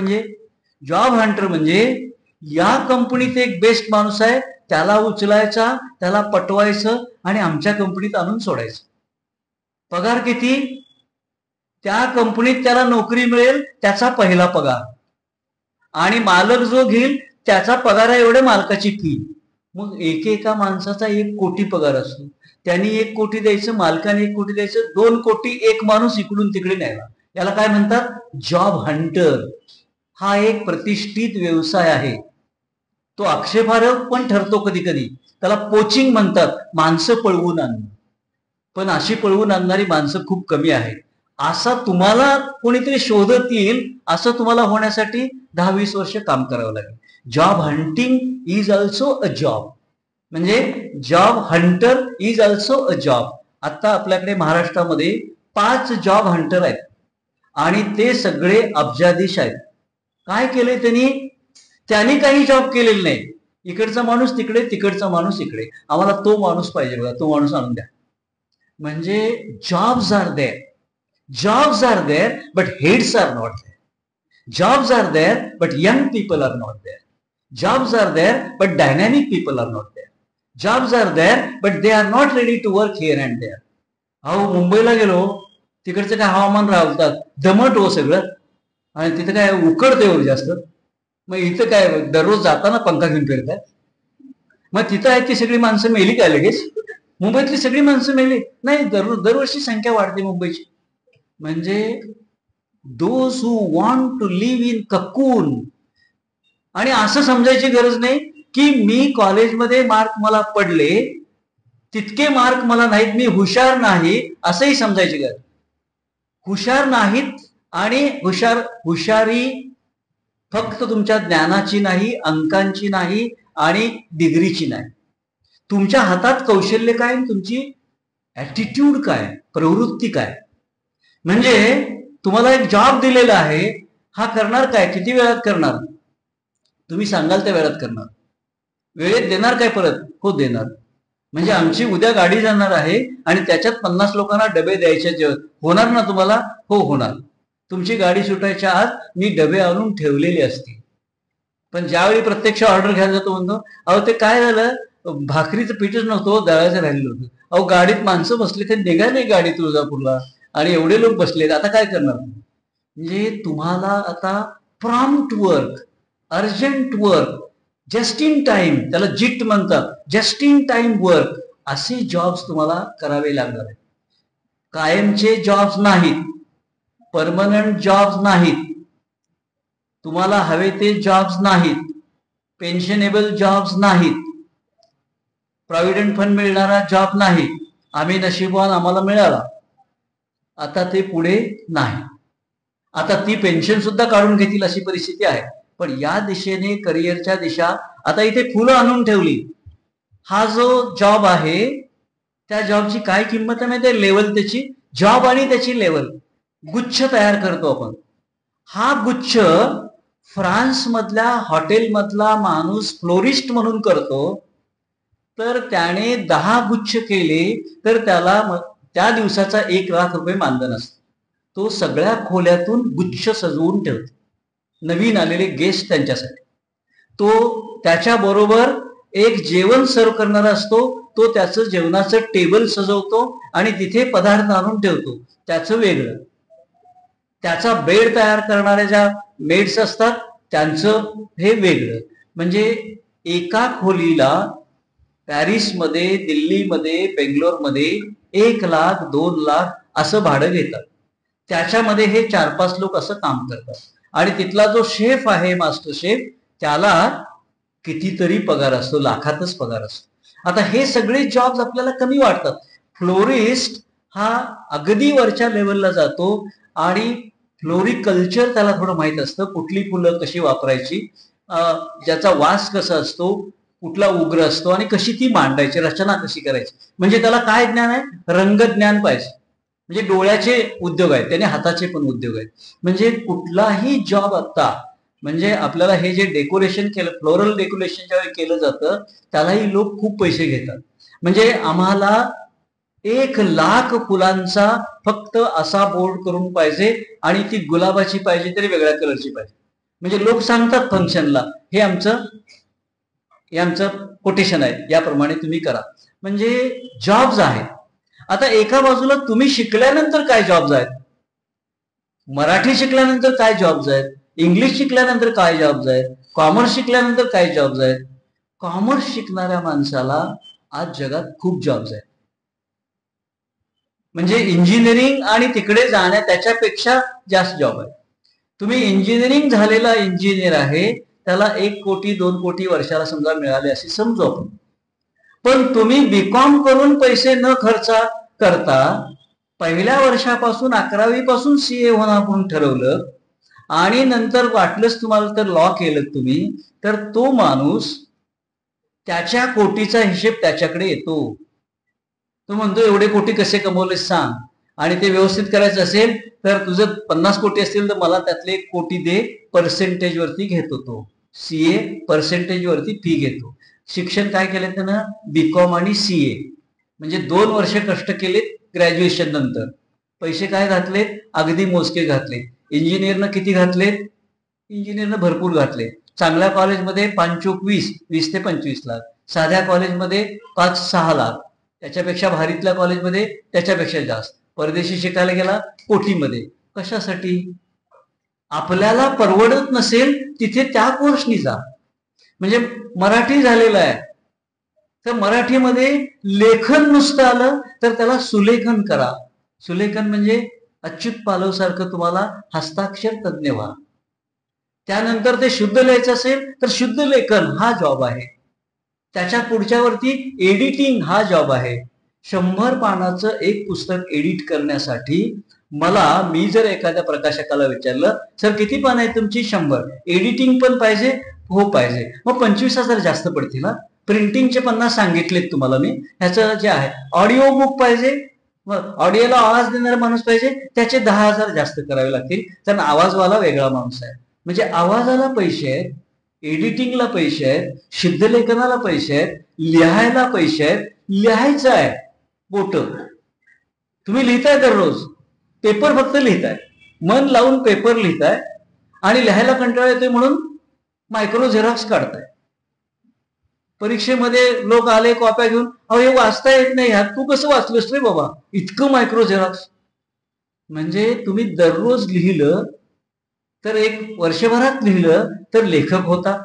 A: म्हणजे या कंपनीत एक बेस्ट माणूस आहे, त्याला उचलायचा, त्याला पटवायचं आणि आमच्या कंपनीत आणून सोडायचं. पगार किती, त्या कंपनीत त्याला नोकरी मिळेल त्याचा पहिला पगार, आणि मालक जो घेईल त्याचा पगार आहे एवढे मालकाची फी. मग एकेका माणसाचा 1 कोटी पगार असतो. त्यांनी 1 कोटी द्यायचं, मालकाने 1 कोटी द्यायचं, 2 कोटी एक माणूस इकडून तिकडे न्यायला. याला काय म्हणतात, जॉब हंटर. हा एक प्रतिष्ठित व्यवसाय आहे. तो आक्षेपार्ह पण ठरतो कधी कधी. त्याला पोचिंग म्हणतात, माणसं पळवून आणणं. पण अशी पळवून आणणारी माणसं खूप कमी आहेत. असा तुम्हाला कोणीतरी शोधत येईल, असं तुम्हाला होण्यासाठी 10-20 वर्ष काम करावं लागेल. Job hunting is also a job. म्हणजे job hunter is also a job. आता आपल्याकडे महाराष्ट्रामध्ये 5 जॉब हंटर आहेत आणि ते सगळे अब्जाधीश आहेत. काय केले त्यांनी काही जॉब केलेले नाही. इकडचा माणूस तिकडे, तिकडचा माणूस इकडे. आम्हाला तो माणूस पाहिजे बघा, तो माणूस आणून द्या. म्हणजे jobs are there, jobs are there but heads are not there. Jobs are there but young people are not there. Jobs are there but dynamic people are not there. Jobs are there but they are not ready to work here and there. अहो मुंबईला गेलो, तिकडचं काय हवामान राहतात दमट हो सगळं, आणि तिथं काय उकडते हो जास्त. मग इथं काय दररोज जाताना पंखा घेऊन फिरतात. मग तिथं आहेत ती सगळी माणसं मेली काय लगेच? मुंबईतली सगळी माणसं मेली नाही, दरवर्षी संख्या वाढते मुंबईची. म्हणजे those who want to live in cocoon. आणि असं समजायची गरज नाही की मी कॉलेजमध्ये मार्क मला पडले, तितके मार्क मला नाहीत, मी हुशार नाही, असंही समजायची गरज. हुशार नाहीत आणि हुशारी फक्त तुमच्या ज्ञानाची नाही, अंकांची नाही आणि डिग्रीची नाही. तुमच्या हातात कौशल्य काय, तुमची ऍटिट्यूड काय, प्रवृत्ती काय. म्हणजे तुम्हाला एक जॉब दिलेला आहे, हा करणार काय, किती वेळात करणार, तुम्ही सांगाल त्या वेळात करणार. वेळेत देणार काय परत? हो देणार. म्हणजे आमची उद्या गाडी जाणार आहे आणि त्याच्यात 50 लोकांना डबे द्यायचे, होणार ना तुम्हाला? हो होणार. तुमची गाडी सुटायच्या आत मी डबे आणून ठेवलेले असतील. पण ज्यावेळी प्रत्यक्ष ऑर्डर घ्यायला जातो म्हणतो, अहो ते काय झालं, भाकरीचं पीठच नव्हतं, दळायचं राहिलेलं होतं. अहो गाडीत माणसं बसले, ते निघाले गाडी तुळजापूरला आणि एवढे लोक बसलेत, आता काय करणार? म्हणजे तुम्हाला आता prompt work, urgent work, just in time, त्याला जिट म्हणतात, जस्ट इन टाइम वर्क, असे जॉब्स तुम्हाला करावे लागणार आहेत. कायमचे जॉब्स नाहीत, परमनंट जॉब्स नाहीत, तुम्हाला हवे ते जॉब्स नाहीत, पेन्शनेबल जॉब्स नाहीत, प्रॉव्हिडंट फंड मिळणारा जॉब नाही. आम्ही नशीबवान, आम्हाला मिळाला. आता ते पुढे नाही. आता ती पेन्शन सुद्धा काढून घेतील अशी परिस्थिती आहे. पण या दिशेने करिअरच्या दिशा, आता इथे फुलं आणून ठेवली. हा जो जॉब आहे त्या जॉबची काय किंमत आहे माहिती आहे? लेवल त्याची, जॉब आणि त्याची लेवल, गुच्छ तयार करतो आपण. हा गुच्छ फ्रान्स मधल्या हॉटेल मधला माणूस फ्लोरिस्ट म्हणून करतो, तर त्याने 10 गुच्छ केले तर त्याला त्या दिवसाचा 1 लाख रुपये मानधन असतं. तो सगळ्या खोल्यातून गुच्छ सजवून ठेवतो, नवीन आलेले गेस्ट त्यांच्यासाठी. तो त्याच्याबरोबर एक जेवण सर्व करणारा असतो, तो त्याचं जेवणाचं टेबल सजवतो आणि तिथे पदार्थ आणून ठेवतो, त्याचं वेगळं. त्याचा बेड तयार करणाऱ्या ज्या मेड्स असतात त्यांचं हे वेगळं. म्हणजे एका खोलीला पॅरिसमध्ये, दिल्लीमध्ये, बेंगलोरमध्ये 1 लाख 2 लाख असं भाडं घेतात. त्याच्यामध्ये हे 4-5 लोक असं काम करतात. आणि तिथला जो शेफ आहे, मास्टर शेफ, त्याला कितीतरी पगार असतो, लाखातच पगार असतो. आता हे सगळे जॉब्स आपल्याला कमी वाटतात. फ्लोरिस्ट हा अगदी वरच्या लेवलला जातो आणि फ्लोरिकल्चर त्याला थोडं माहित असतं, कुठली फुलं कशी वापरायची, ज्याचा वास कसा असतो, कुठला उग्र असतो आणि कशी ती मांडायची, रचना कशी करायची. म्हणजे त्याला काय ज्ञान आहे? रंग ज्ञान पाहिजे. म्हणजे डोळ्याचे उद्योग आहेत, त्याने हाताचे पण उद्योग आहेत. म्हणजे कुठलाही जॉब आता, म्हणजे आपल्याला हे जे डेकोरेशन केलं, फ्लोरल डेकोरेशन ज्यावेळी केलं जातं त्यालाही लोक खूप पैसे घेतात. म्हणजे आम्हाला 1 लाख फुलांचा फक्त असा बोर्ड करून पाहिजे आणि ती गुलाबाची पाहिजे तरी वेगळ्या कलरची पाहिजे. म्हणजे लोक सांगतात फंक्शनला, हे आमचं कोटेशन आहे, याप्रमाणे तुम्ही करा. म्हणजे जॉब्स आहेत. आता एका बाजूला तुम्ही शिकल्यानंतर काय जॉब्स आहेत, मराठी शिकल्यानंतर काय जॉब्स आहेत, इंग्लिश शिकल्यानंतर काय जॉब्स आहेत, कॉमर्स शिकल्यानंतर काय जॉब्स आहेत. कॉमर्स शिकणाऱ्या माणसाला आज जगात खूप जॉब्स आहेत. म्हणजे इंजिनिअरिंग आणि तिकडे जाण्या त्याच्यापेक्षा जास्त जॉब आहे. तुम्ही इंजिनिअरिंग झालेला इंजिनियर आहे, त्याला 1 कोटी 2 कोटी वर्षाला समजा मिळाले असे समजू आपण. पण तुम्ही बीकॉम करून पैसे न खर्च करता पहिल्या वर्षापासून 11वी पासून सीए होणार म्हणून ठरवलं आणि नंतर वाटलंच तुम्हाला तर लॉ केलं तुम्ही, तर तो माणूस त्याच्या कोटीचा हिशेब त्याच्याकडे येतो. तो म्हणतो एवढे कोटी कसे कमवले सांग, आणि ते व्यवस्थित करायचं असेल तर तुझं 50 कोटी असतील तर मला त्यातले 1 कोटी दे, पर्सेंटेज वरती घेतो तो. सीए पर्सेंटेज वरती फी घेतो. शिक्षण काय केलं त्यानं? बीकॉम आणि सीए, म्हणजे 2 वर्ष कष्ट केलेत ग्रॅज्युएशन नंतर. पैसे काय घातलेत? अगदी मोजके घातले. इंजिनियरनं किती घातलेत? इंजिनियरनं भरपूर घातले. चांगल्या कॉलेजमध्ये 5-20, 20 ते 25 लाख. साध्या कॉलेजमध्ये 5-6 लाख. त्याच्यापेक्षा भारीतल्या कॉलेजमध्ये त्याच्यापेक्षा जास्त. परदेशी शिकायला गेला कोटीमध्ये. कशासाठी? आपल्याला परवडत नसेल तिथे त्या कोर्सनी जा. म्हणजे मराठी झालेलं आहे तर मराठीमध्ये लेखन नुसतं आलं तर त्याला सुलेखन करा. सुलेखन म्हणजे अच्युत पालव सारखं तुम्हाला हस्ताक्षर तज्ञ व्हा. त्यानंतर ते शुद्ध लिहायचं असेल तर शुद्ध लेखन हा जॉब आहे. त्याच्या पुढच्यावरती एडिटिंग हा जॉब आहे. 100 पानाचं एक पुस्तक एडिट करण्यासाठी मी जर एखाद्या प्रकाशकाला विचारलं, सर किती पान आहे तुमची? 100. एडिटिंग पण पाहिजे? हो पाहिजे. मग 25,000 जास्त पडतील ना. प्रिंटिंगचे 50 सांगितलेत तुम्हाला मी. ह्याचं जे आहे ऑडिओ बुक पाहिजे, मग ऑडिओला आवाज देणारा माणूस पाहिजे, त्याचे 10,000 जास्त करावे लागतील, कारण आवाजवाला वेगळा माणूस आहे. म्हणजे आवाजाला पैसे आहेत, एडिटिंगला पैसे आहेत, शुद्धलेखनाला पैसे आहेत, लिहायला पैसे आहेत. लिहायचं आहे बोट, तुम्ही लिहिताय दररोज, पेपर फक्त लिहिताय, मन लावून पेपर लिहिताय आणि लिहायला कंटाळा येतोय म्हणून मायक्रो झेरॉक्स काढताय. परीक्षेमध्ये लोक आले कॉप्या घेऊन, अहो हे वाचता येत नाही, ह्यात तू कसं वाचलंस रे बाबा, इतकं मायक्रो झेरॉक्स. म्हणजे तुम्ही दररोज लिहिलं तर एक वर्षभरात लिहिलं तर लेखक होता.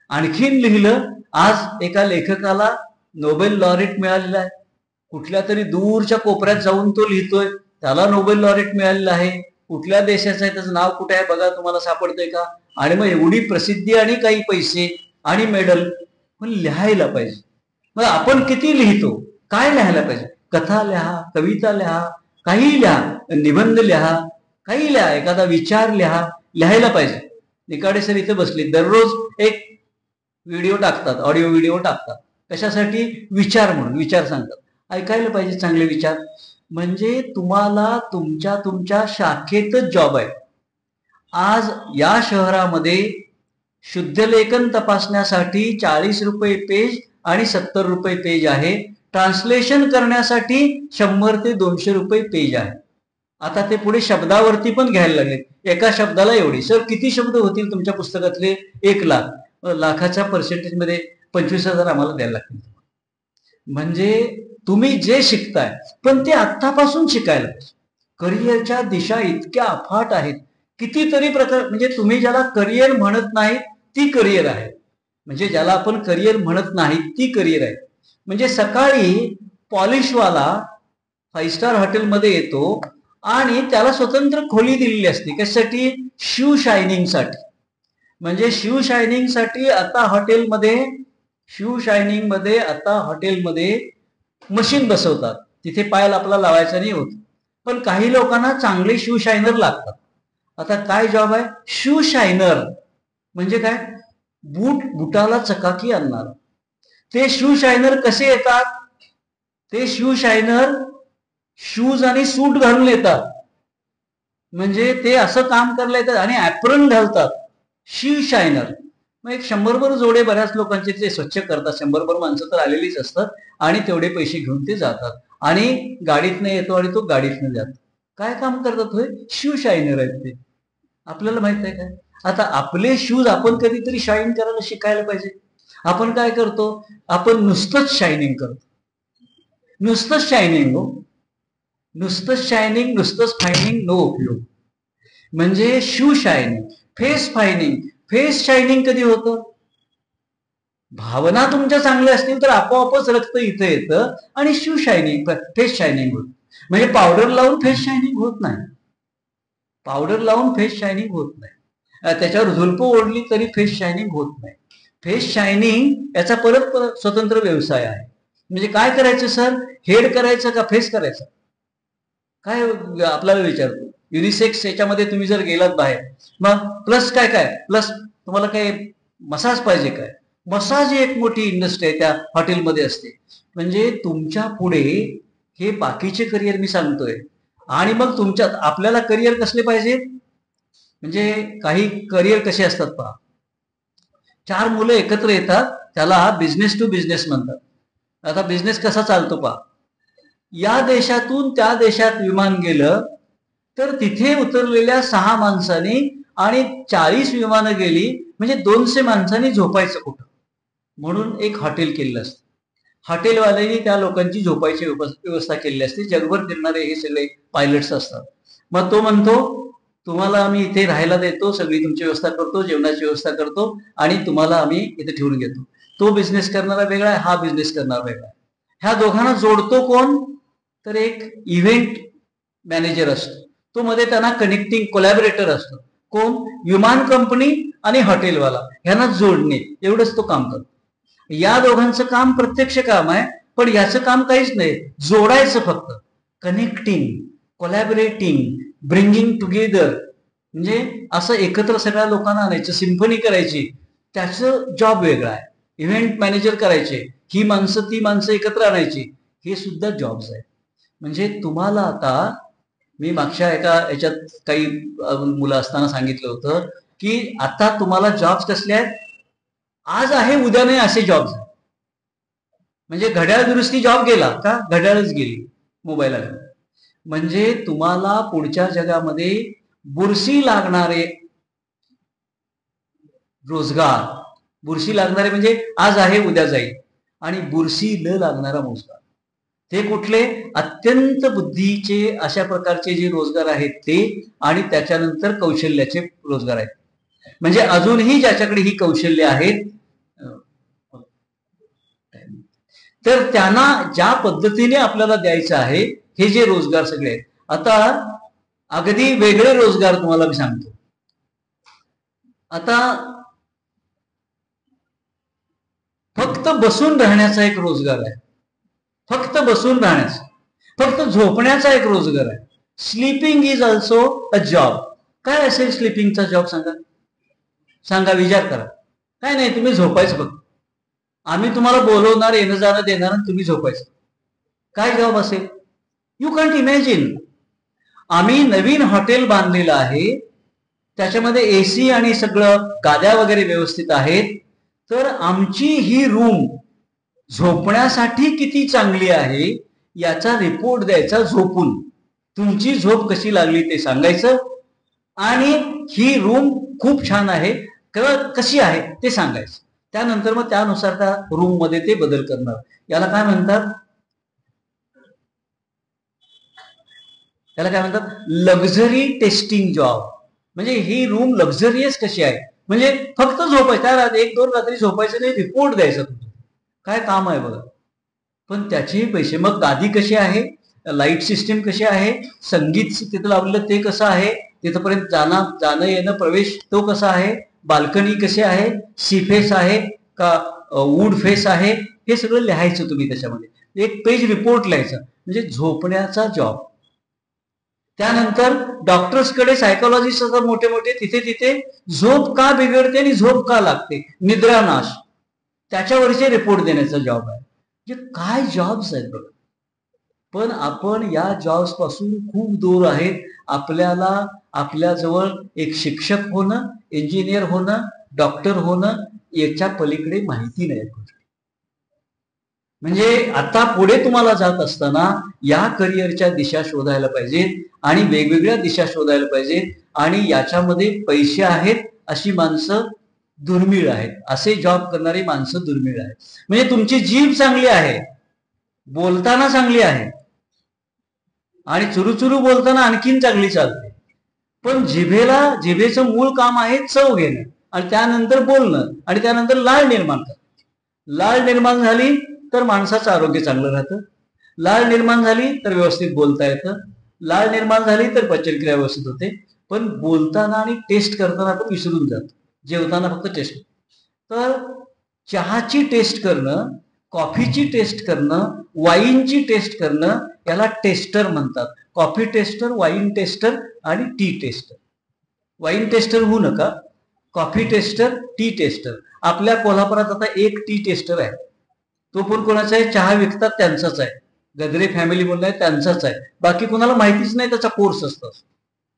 A: आणखीन लिहिलं, आज एका लेखकाला नोबेल लॉरेट मिळालेला आहे. कुठल्या तरी दूरच्या कोपऱ्यात जाऊन तो लिहितोय, त्याला नोबेल लॉरेट मिळालेला आहे. कुठल्या देशाचं आहे, त्याचं नाव कुठे आहे बघा, तुम्हाला सापडतंय का? आणि मग एवढी प्रसिद्धी आणि काही पैसे आणि मेडल. पण लिहायला पाहिजे. मग आपण किती लिहितो? काय लिहायला पाहिजे? कथा लिहा, कविता लिहा, काही लिहा, निबंध लिहा, काही लिहा, एखादा विचार लिहा. लिहायला पाहिजे. निकाडे सर इथे बसले, दररोज एक व्हिडिओ टाकतात, ऑडिओ व्हिडिओ टाकतात. कशासाठी? विचार म्हणून, विचार सांगतात. ऐकायला पाहिजे चांगले विचार. म्हणजे तुम्हाला तुमच्या शाखेतच जॉब आहे. आज या शहरामध्ये शुद्धलेखन तपासण्यासाठी 40 रुपये पेज आणि 70 रुपये पेज आहे. ट्रान्सलेशन करण्यासाठी 100 ते 200 रुपये पेज आहे. आता ते पुढे शब्दावरती पण घ्यायला लागले. एका शब्दाला एवढी. सर किती शब्द होतील तुमच्या पुस्तकातले? 1 लाख. लाखाच्या पर्सेंटेजमध्ये 25,000 आम्हाला द्यायला लागतील. म्हणजे तुम्ही जे शिकताय पण ते आत्तापासून शिकायला पाहिजे. करिअरच्या दिशा इतक्या अफाट आहेत, कितीतरी प्रकार. म्हणजे तुम्ही ज्याला करिअर म्हणत नाही ती करिअर आहे. म्हणजे ज्याला आपण करिअर म्हणत नाही ती करिअर आहे. म्हणजे सकाळी पॉलिशवाला 5 स्टार हॉटेलमध्ये येतो आणि त्याला स्वतंत्र खोली दिलेली असते. कशासाठी? शू शायनिंग साठी. म्हणजे शू शायनिंग साठी आता हॉटेलमध्ये मशीन बसवतात. तिथे पाय आपला लावायचा नाही होत. पण काही लोकांना चांगले शू शायनर लागतात. आता काय जॉब आहे? शू शायनर म्हणजे काय? बुटाला चकाकी आणणार. ते शू शायनर कसे येतात? ते शू शायनर शूज आणि सूट घालून येतात. म्हणजे ते असं काम करायला येतात आणि ऍप्रन घालतात. Shoe shiner. मग एक 100 जोडे बऱ्याच लोकांचे ते स्वच्छ करतात. 100 माणसं तर आलेलीच असतात आणि तेवढे पैसे घेऊन ते जातात आणि गाडीतनं येतो आणि तो गाडीतनं जातो. काय काम करतात? होय, शू शायनर आहेत ते. आपल्याला माहित आहे काय? आता आपले शूज आपण कधीतरी शाईन करायला शिकायला पाहिजे. आपण काय करतो? आपण नुसतंच शायनिंग करतो. नुसतंच शायनिंग हो, नुसतंच शायनिंग, नुसतंच फायनिंग, नो उपयोग. म्हणजे shoe shining, face finding. Face shining कधी होतं? भावना तुमच्या चांगल्या असतील तर आपोआपच रक्त इथं येतं आणि शू शायनिंग, फेस शायनिंग होत. म्हणजे पावडर लावून फेस शायनिंग होत नाही. पावडर लावून फेस शायनिंग होत नाही. त्याच्यावर झुलप ओढली तरी फेस शायनिंग होत नाही. फेस शायनिंग याचा परत स्वतंत्र व्यवसाय आहे. म्हणजे काय करायचं सर? हेड करायचं का फेस करायचं? काय आपल्याला विचारतो. युनिसेक्स याच्यामध्ये तुम्ही जर गेलात बाहेर, मग प्लस काय काय, प्लस तुम्हाला काय मसाज पाहिजे काय, मसाज ही एक मोठी इंडस्ट्री आहे त्या हॉटेलमध्ये असते. म्हणजे तुमच्या पुढे हे बाकीचे करिअर मी सांगतोय. आणि मग तुमच्यात आपल्याला करिअर कसले पाहिजे, म्हणजे काही करिअर कसे असतात पहा. 4 मुलं एकत्र येतात, त्याला बिझनेस टू बिझनेस म्हणतात. आता बिझनेस कसा चालतो पहा. या देशातून त्या देशात विमान गेलं तर तिथे उतरलेल्या 6 माणसांनी आणि 40 विमानं गेली म्हणजे 200 माणसांनी झोपायचं कुठं, म्हणून एक हॉटेल केलेलं असतं. हॉटेलवाल्यांनी त्या लोकांची झोपायची व्यवस्था केलेली असते. जगभर फिरणारे हे सगळे पायलट्स असतात. मग तो म्हणतो तुम्हाला आम्ही इथे राहायला देतो, सगळी तुमची व्यवस्था करतो, जेवणाची व्यवस्था करतो आणि तुम्हाला आम्ही इथे ठेवून घेतो. तो बिझनेस करणारा वेगळा आहे, हा बिझनेस करणारा वेगळा आहे. ह्या दोघांना जोडतो कोण, तर एक इव्हेंट मॅनेजर असतो. तो मध्ये त्यांना कनेक्टिंग कोलॅबरेटर असतो. कोण, विमान कंपनी आणि हॉटेलवाला ह्यांना जोडणे, एवढंच तो काम करतो. या दोघांचं काम प्रत्यक्ष काम आहे, पण याचं काम काहीच नाही, जोडायचं फक्त. कनेक्टिंग, कोलॅबरेटिंग, ब्रिंगिंग टुगेदर, म्हणजे असं एकत्र सगळ्या लोकांना आणायचं, सिम्फनी करायची, त्याचं जॉब वेगळा आहे. इव्हेंट मॅनेजर करायचे, ही माणसं ती माणसं एकत्र आणायची, हे सुद्धा जॉब्स आहेत. म्हणजे तुम्हाला आता मी मागच्या एका याच्यात काही मुलं असताना सांगितलं होतं की आता तुम्हाला जॉब्स कसले आहेत, आज आहे उद्या नाही असे जॉब्स आहेत. म्हणजे घड्याळ दुरुस्ती जॉब गेला का, घड्याळच गेली, मोबाईल आला. म्हणजे तुम्हाला पुढच्या जगामध्ये बुरशी लागणारे रोजगार, बुरशी लागणारे म्हणजे आज आहे उद्या जाईल, आणि बुरशी न लागणारा रोजगार, ते कुठले, अत्यंत बुद्धीचे अशा प्रकारचे जे रोजगार आहेत ते, आणि त्याच्यानंतर कौशल्याचे रोजगार आहेत. म्हणजे अजूनही ज्याच्याकडे ही कौशल्य आहेत तर त्यांना ज्या पद्धतीने आपल्याला द्यायचं आहे, हे जे रोजगार सगळे आहेत. आता अगदी वेगळे रोजगार तुम्हाला मी सांगतो. आता फक्त बसून राहण्याचा एक रोजगार आहे, फक्त बसून राहण्याचा, फक्त झोपण्याचा एक रोजगार आहे. Sleeping is also a job. काय असेल स्लीपिंगचा जॉब, सांगा सांगा, विचार करा. काय नाही, तुम्ही झोपायचं फक्त. आम्ही तुम्हाला बोलवणार, येणं जाणं देणार, तुम्ही झोपायचं. काय जॉब असेल, यू कॅन्ट इमॅजिन. आम्ही नवीन हॉटेल बांधलेलं आहे, त्याच्यामध्ये एसी आणि सगळं गाद्या वगैरे व्यवस्थित आहेत, तर आमची ही रूम झोपण्यासाठी किती चांगली आहे याचा रिपोर्ट द्यायचा झोपून. तुमची झोप कशी लागली ते सांगायचं, आणि ही रूम खूप छान आहे कशी आहे ते सांगायचं. त्यानंतर मग त्यानुसार त्या रूम मध्ये ते बदल करणार. याला काय म्हणतात, लक्झरी टेस्टिंग जॉब. म्हणजे ही रूम लक्झरियस कशी आहे, म्हणजे फक्त झोपायचं, 1-2 रात्री झोपायचं नाही, रिपोर्ट द्यायचा तुमचं. काय काम आहे बघा. पण त्याचेही पैसे. मग गादी कशी आहे, लाईट सिस्टीम कशी आहे, संगीत तिथं लावलेलं ते कसं आहे, तिथपर्यंत जाणं येणं प्रवेश तो कसा आहे, बाल्कनी कशी आहे, सी फेस आहे का वूड फेस आहे, हे सगळं लिहायचं तुम्ही त्याच्यामध्ये. एक पेज रिपोर्ट लिहायचा, म्हणजे झोपण्याचा जॉब. त्यानंतर डॉक्टर्सकडे सायकोलॉजिस्ट असतात मोठे मोठे, तिथे तिथे झोप का बिघडते आणि झोप का लागते, निद्रानाश, त्याच्यावरचे रिपोर्ट देण्याचा जॉब आहे. म्हणजे काय जॉब्स आहेत बघा. पण आपण या जॉब्स पासून खूप दूर आहेत. आपल्याला आपल्याजवळ एक शिक्षक होणं, इंजिनियर होणं, डॉक्टर होणं याच्या पलीकडे माहिती नाही. म्हणजे आता पुढे तुम्हाला जात असताना या करिअरच्या दिशा शोधायला पाहिजेत, आणि वेगवेगळ्या दिशा शोधायला पाहिजेत, आणि याच्यामध्ये पैसे आहेत अशी माणसं दुर्मिळ आहेत, असे जॉब करणारी माणसं दुर्मिळ आहेत. म्हणजे तुमची जीभ चांगली आहे, बोलताना चांगली आहे, आणि चुरूचुरू बोलताना आणखीन चांगली चालते, पण जिभेचं मूळ काम आहे चव घेणं, आणि त्यानंतर बोलणं, आणि त्यानंतर लाळ निर्माण करणं. लाळ निर्माण झाली तर माणसाचं आरोग्य चांगलं राहतं, लाळ निर्माण झाली तर व्यवस्थित बोलता येतं, लाळ निर्माण झाली तर पचनक्रिया व्यवस्थित होते. पण बोलताना आणि टेस्ट करताना आपण विसरून जातो, जेवताना फक्त टेस्ट. तर चहाची टेस्ट करणं, कॉफीची टेस्ट करणं, वाईनची टेस्ट करणं याला टेस्टर म्हणतात. कॉफी टेस्टर, वाईन टेस्टर आणि टी टेस्टर. वाईन टेस्टर होऊ नका, कॉफी टेस्टर, टी टेस्टर. आपल्या कोल्हापुरात आता एक टी टेस्टर आहे. तो पण कोणाचा आहे? चहा विकतात त्यांचाच आहे, गद्रे फॅमिली म्हणून आहे त्यांचाच आहे. बाकी कोणाला माहितीच नाही, त्याचा कोर्स असतो.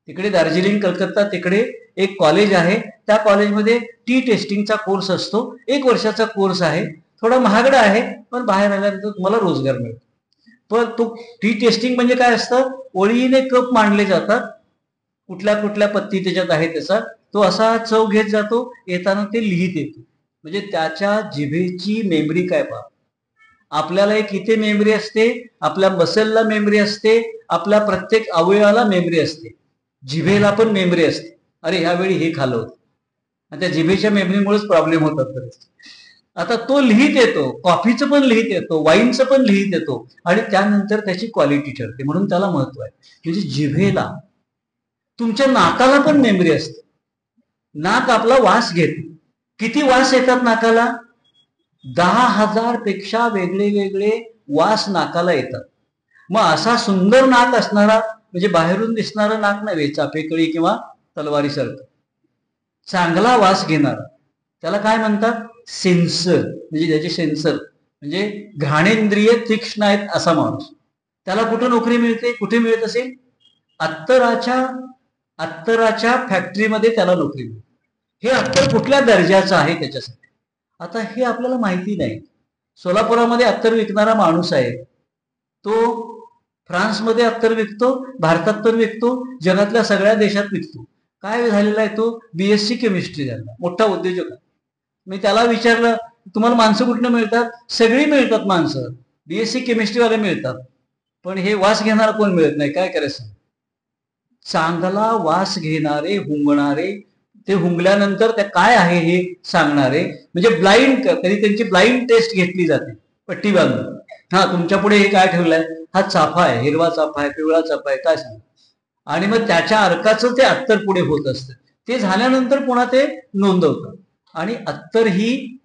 A: तिकडे दार्जिलिंग, कलकत्ता तिकडे एक कॉलेज आहे, त्या कॉलेजमध्ये टी टेस्टिंगचा कोर्स असतो. 1 वर्षाचा कोर्स आहे, थोडा महागडा आहे, पण बाहेर आल्यानंतर तुम्हाला रोजगार मिळतो. पण तो टी टेस्टिंग म्हणजे काय असतं? ओळीने कप मांडले जातात, कुठल्या कुठल्या पत्ती त्याच्यात आहे त्याचा, तो असा चव घेत जातो, येताना ते लिहित येतो. म्हणजे त्याच्या जिभेची मेमरी काय पहा. आपल्याला एक इथे मेमरी असते, आपल्या मसलला मेमरी असते, आपल्या प्रत्येक अवयवाला मेमरी असते, जिभेला पण मेमरी असते. अरे ह्यावेळी हे खाल्लं होतं, आणि त्या जिभेच्या मेमरीमुळेच प्रॉब्लेम होतात. आता तो लिहित येतो, कॉफीचं पण लिहित येतो, वाईनचं पण लिहित येतो, आणि त्यानंतर त्याची क्वालिटी ठरते. म्हणून त्याला महत्व आहे. म्हणजे जिभेला, तुमच्या नाकाला पण मेमरी असते. नाक आपला वास घेते. किती वास येतात नाकाला? 10,000 पेक्षा वेगळे वेगळे वास नाकाला येतात. मग असा सुंदर नाक असणारा, म्हणजे बाहेरून दिसणारा नाक नव्हे, चाफेकळी किंवा तलवारी सारखं, चांगला वास घेणारा, त्याला काय म्हणतात? सेन्सर. म्हणजे त्याचे सेन्सर म्हणजे घ्राणेंद्रिय तीक्ष्ण आहेत असा माणूस. त्याला कुठं नोकरी मिळते? कुठे मिळत असेल? अत्तराच्या फॅक्टरीमध्ये त्याला नोकरी मिळते. हे अत्तर कुठल्या दर्जाचं आहे त्याच्यासाठी? आता हे आपल्याला माहिती नाही. सोलापुरामध्ये अत्तर विकणारा माणूस आहे, तो फ्रान्समध्ये अत्तर विकतो, भारतात पण विकतो, जगातल्या सगळ्या देशात विकतो. काय झालेला आहे? तो BSc केमिस्ट्री झाला, मोठा उद्योजक आहे. मी त्याला विचारलं, तुम्हाला माणसं कुठनं मिळतात? सगळी मिळतात माणसं, BSc केमिस्ट्रीवाले मिळतात, पण हे वास घेणारा कोण मिळत नाही. काय करायचं? चांगला वास घेणारे, हुंगणारे, ते हुंगल्यानंतर त्या काय आहे हे सांगणारे, म्हणजे ब्लाइंड, कधी त्यांची ब्लाइंड टेस्ट घेतली जाते पट्टी बांधून. हा, तुमच्या पुढे हे काय ठेवलंय? हा चाफा आहे, हिरवा चाफा आहे, पिवळा चाफा आहे, काय सांग. आणि मग त्याच्या अर्काचं ते अत्तर पुढे होत असतं. ते झाल्यानंतर पुन्हा ते नोंदवतात. आणि अत्तर ही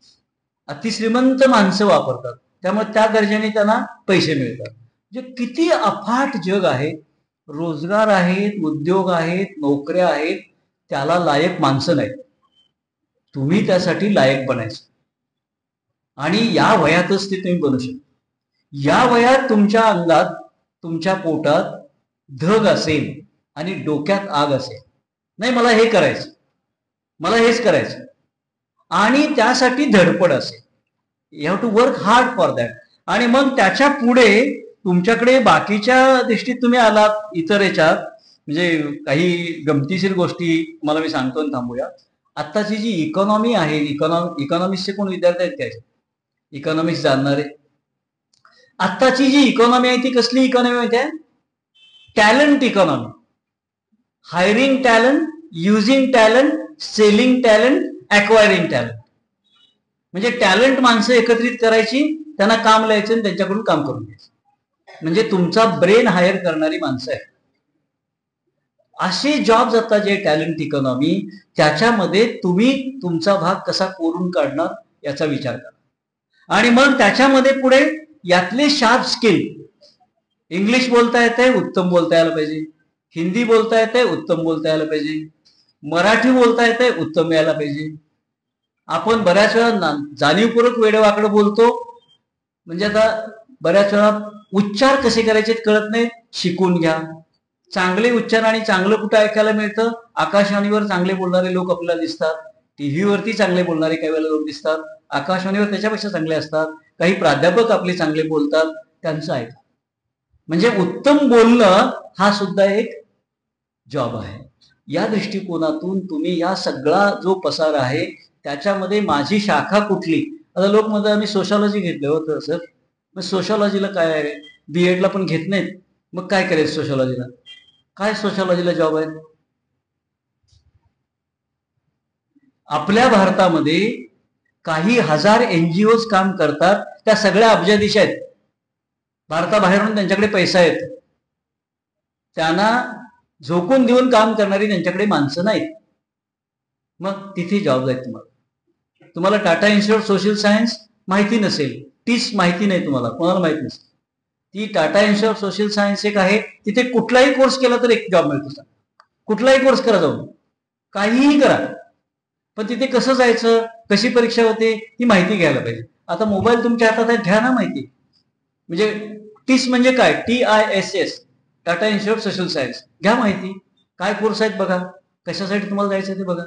A: अतिश्रीमंत माणसं वापरतात, त्यामुळे त्या दर्जाने त्यांना पैसे मिळतात. म्हणजे किती अफाट जग आहे. रोजगार आहेत, उद्योग आहेत, नोकऱ्या आहेत, त्याला लायक माणसं नाहीत. तुम्ही त्यासाठी लायक बनायचं, आणि या वयातच ते तुम्ही बनू शकता. या वयात तुमच्या अंगात, तुमच्या पोटात धग असेल आणि डोक्यात आग असेल, नाही मला हे करायचं, मला हेच करायचं, आणि त्यासाठी धडपड असेल. You have to work hard for that. आणि मग त्याच्या पुढे तुमच्याकडे बाकीच्या दृष्टीत तुम्ही आलात, इतर याच्यात, म्हणजे काही गमतीशीर गोष्टी मला मी सांगतो आणि थांबूया. आत्ताची जी इकॉनॉमी आहे, इकॉनॉमिक्सचे कोण विद्यार्थी आहेत काय? इकॉनॉमिक्स जाणणारे? आत्ताची जी इकॉनॉमी आहे ती कसली इकॉनॉमी माहिती आहे? Talent economy. Hiring talent, using talent, selling talent, acquiring talent. म्हणजे टॅलेंट माणसं एकत्रित करायची, त्यांना काम लिहायचं आणि त्यांच्याकडून काम करून घ्यायचं. म्हणजे तुमचा ब्रेन हायर करणारी माणसं आहे. असे जॉब्स आता जे टॅलेंट इकॉनॉमी, त्याच्यामध्ये तुम्ही तुमचा भाग कसा कोरून काढणार याचा विचार करा. आणि मग त्याच्यामध्ये पुढे यातले शार्प स्किल, इंग्लिश बोलता येते, उत्तम बोलता यायला पाहिजे, हिंदी बोलता येते, उत्तम बोलता यायला पाहिजे, मराठी बोलता येते, उत्तम यायला पाहिजे. आपण बऱ्याच वेळा जाणीवपूर्वक वेडेवाकडं बोलतो. म्हणजे आता बऱ्याच वेळा उच्चार कसे करायचे कळत नाही, शिकून घ्या. चांगले उच्चार आणि चांगलं कुठं ऐकायला मिळतं? आकाशवाणीवर चांगले बोलणारे लोक आपल्याला दिसतात, टीव्हीवरती चांगले बोलणारे काही वेळेला लोक दिसतात, आकाशवाणीवर त्याच्यापेक्षा चांगले असतात, काही प्राध्यापक आपले चांगले बोलतात, त्यांचं ऐका. म्हणजे उत्तम बोलणं हा सुद्धा एक जॉब आहे. या दृष्टिकोनातून तुम्ही या सगळा जो पसार आहे त्याच्यामध्ये माझी शाखा कुठली? आता लोक म्हणतात आम्ही सोशॉलॉजी घेतले होतं सर. मग सोशॉलॉजीला काय आहे? BEdला पण घेत नाहीत, मग काय करायचं सोशॉलॉजीला? काय सोशॉलॉजीला जॉब आहे? आपल्या भारतामध्ये काही हजार NGOज काम करतात, त्या सगळ्या अब्जाधीश आहेत. भारताबाहेरून त्यांच्याकडे पैसा येतो, त्यांना झोकून देऊन काम करणारी त्यांच्याकडे माणसं नाहीत. मग तिथे जॉब आहेत तुम्हाला. तुम्हाला टाटा इन्स्टिट्यूट सोशल सायन्स माहिती नसेल, तीच माहिती नाही तुम्हाला, कोणाला माहित नसेल. ती Tata institute of social science एक आहे, तिथे कुठलाही कोर्स केला तर एक जॉब मिळतो. कुठलाही कोर्स करा जाऊन, काहीही करा, पण तिथे कसं जायचं, कशी परीक्षा होते ती माहिती घ्यायला पाहिजे. आता मोबाईल तुमच्या हातात आहे, घ्या ना माहिती. म्हणजे टीस म्हणजे काय, TISS, Tata institute of social science, घ्या माहिती. काय कोर्स आहेत बघा, कशासाठी तुम्हाला जायचं ते बघा.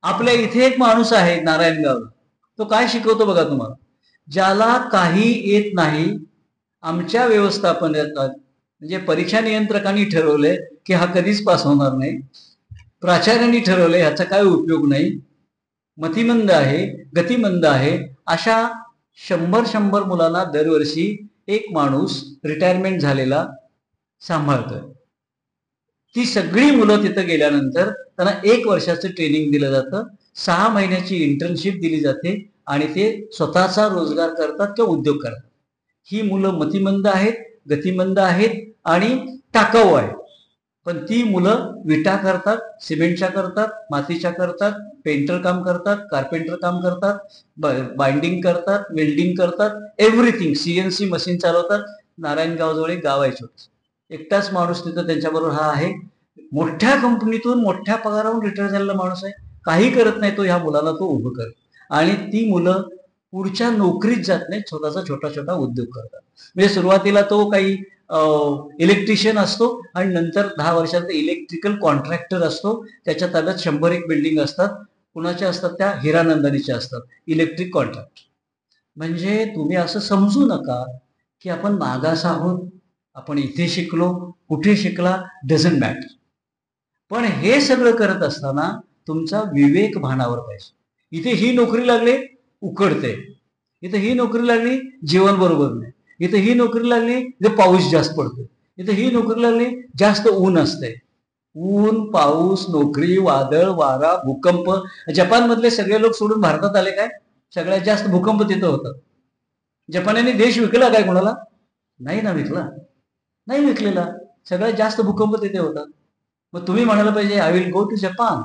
A: आपल्या इथे एक माणूस आहे नारायणगाव, तो काय शिकवतो बघा तुम्हाला. ज्याला काही येत नाही, आमच्या व्यवस्थापनात म्हणजे परीक्षा नियंत्रकांनी ठरवलंय की हा कधीच पास होणार नाही, प्राचार्यांनी ठरवलंय ह्याचा काय उपयोग नाही, मतिमंद आहे, गतिमंद आहे, अशा 100 मुलांना दरवर्षी एक माणूस रिटायरमेंट झालेला सांभाळतोय. ती सगळी मुलं तिथं गेल्यानंतर त्यांना 1 वर्षाचं ट्रेनिंग दिलं जातं, 6 महिन्याची इंटर्नशिप दिली जाते आणि ते स्वतःचा रोजगार करतात किंवा उद्योग करतात. ही मुलं मतिमंद आहेत, गतिमंद आहेत आणि टाकाऊ आहेत. पण ती मुलं विटा करतात, सिमेंटच्या करतात, मातीच्या करतात, पेंटर काम करतात, कार्पेंटर काम करतात, बाइंडिंग करतात, वेल्डिंग करतात, एव्हरीथिंग. CNC मशीन चालवतात. नारायणगावजवळ एक गाव आहे छोटं, एकटाच माणूस तिथं त्यांच्याबरोबर हा आहे. मोठ्या कंपनीतून मोठ्या पगारावरून रिटायर झालेला माणूस आहे, काही करत नाही तो, ह्या मुलाला तो उभं करतो. आणि ती मुलं पुढच्या नोकरीत जात नाही, स्वतःचा छोटा छोटा उद्योग करतात. म्हणजे सुरुवातीला तो काही इलेक्ट्रिशियन असतो आणि नंतर 10 वर्षात इलेक्ट्रिकल कॉन्ट्रॅक्टर असतो. त्याच्या ताब्यात 101 बिल्डिंग असतात. कुणाच्या असतात त्या, हिरानंदानीच्या असतात, इलेक्ट्रिक कॉन्ट्रॅक्ट. म्हणजे तुम्ही असं समजू नका की आपण मागास आहोत, आपण इथे शिकलो, कुठे शिकला, डझंट मॅटर. पण हे सगळं करत असताना तुमचा विवेक भानावर पाहिजे. इथे ही नोकरी लागली उकडते, इथे ही नोकरी लागली जेवण बरोबर नाही, इथे ही नोकरी लागली इथे पाऊस जास्त पडतो, इथे ही नोकरी लागली जास्त ऊन असते. ऊन, पाऊस, नोकरी, वादळ, वारा, भूकंप. जपान मधले सगळे लोक सोडून भारतात आले काय, सगळ्यात जास्त भूकंप तिथं होतात. जपानने देश विकला काय कोणाला, नाही ना विकला, नाही विकलेला. सगळ्यात जास्त भूकंप तिथे होतात. मग तुम्ही म्हणायला पाहिजे I will go to Japan.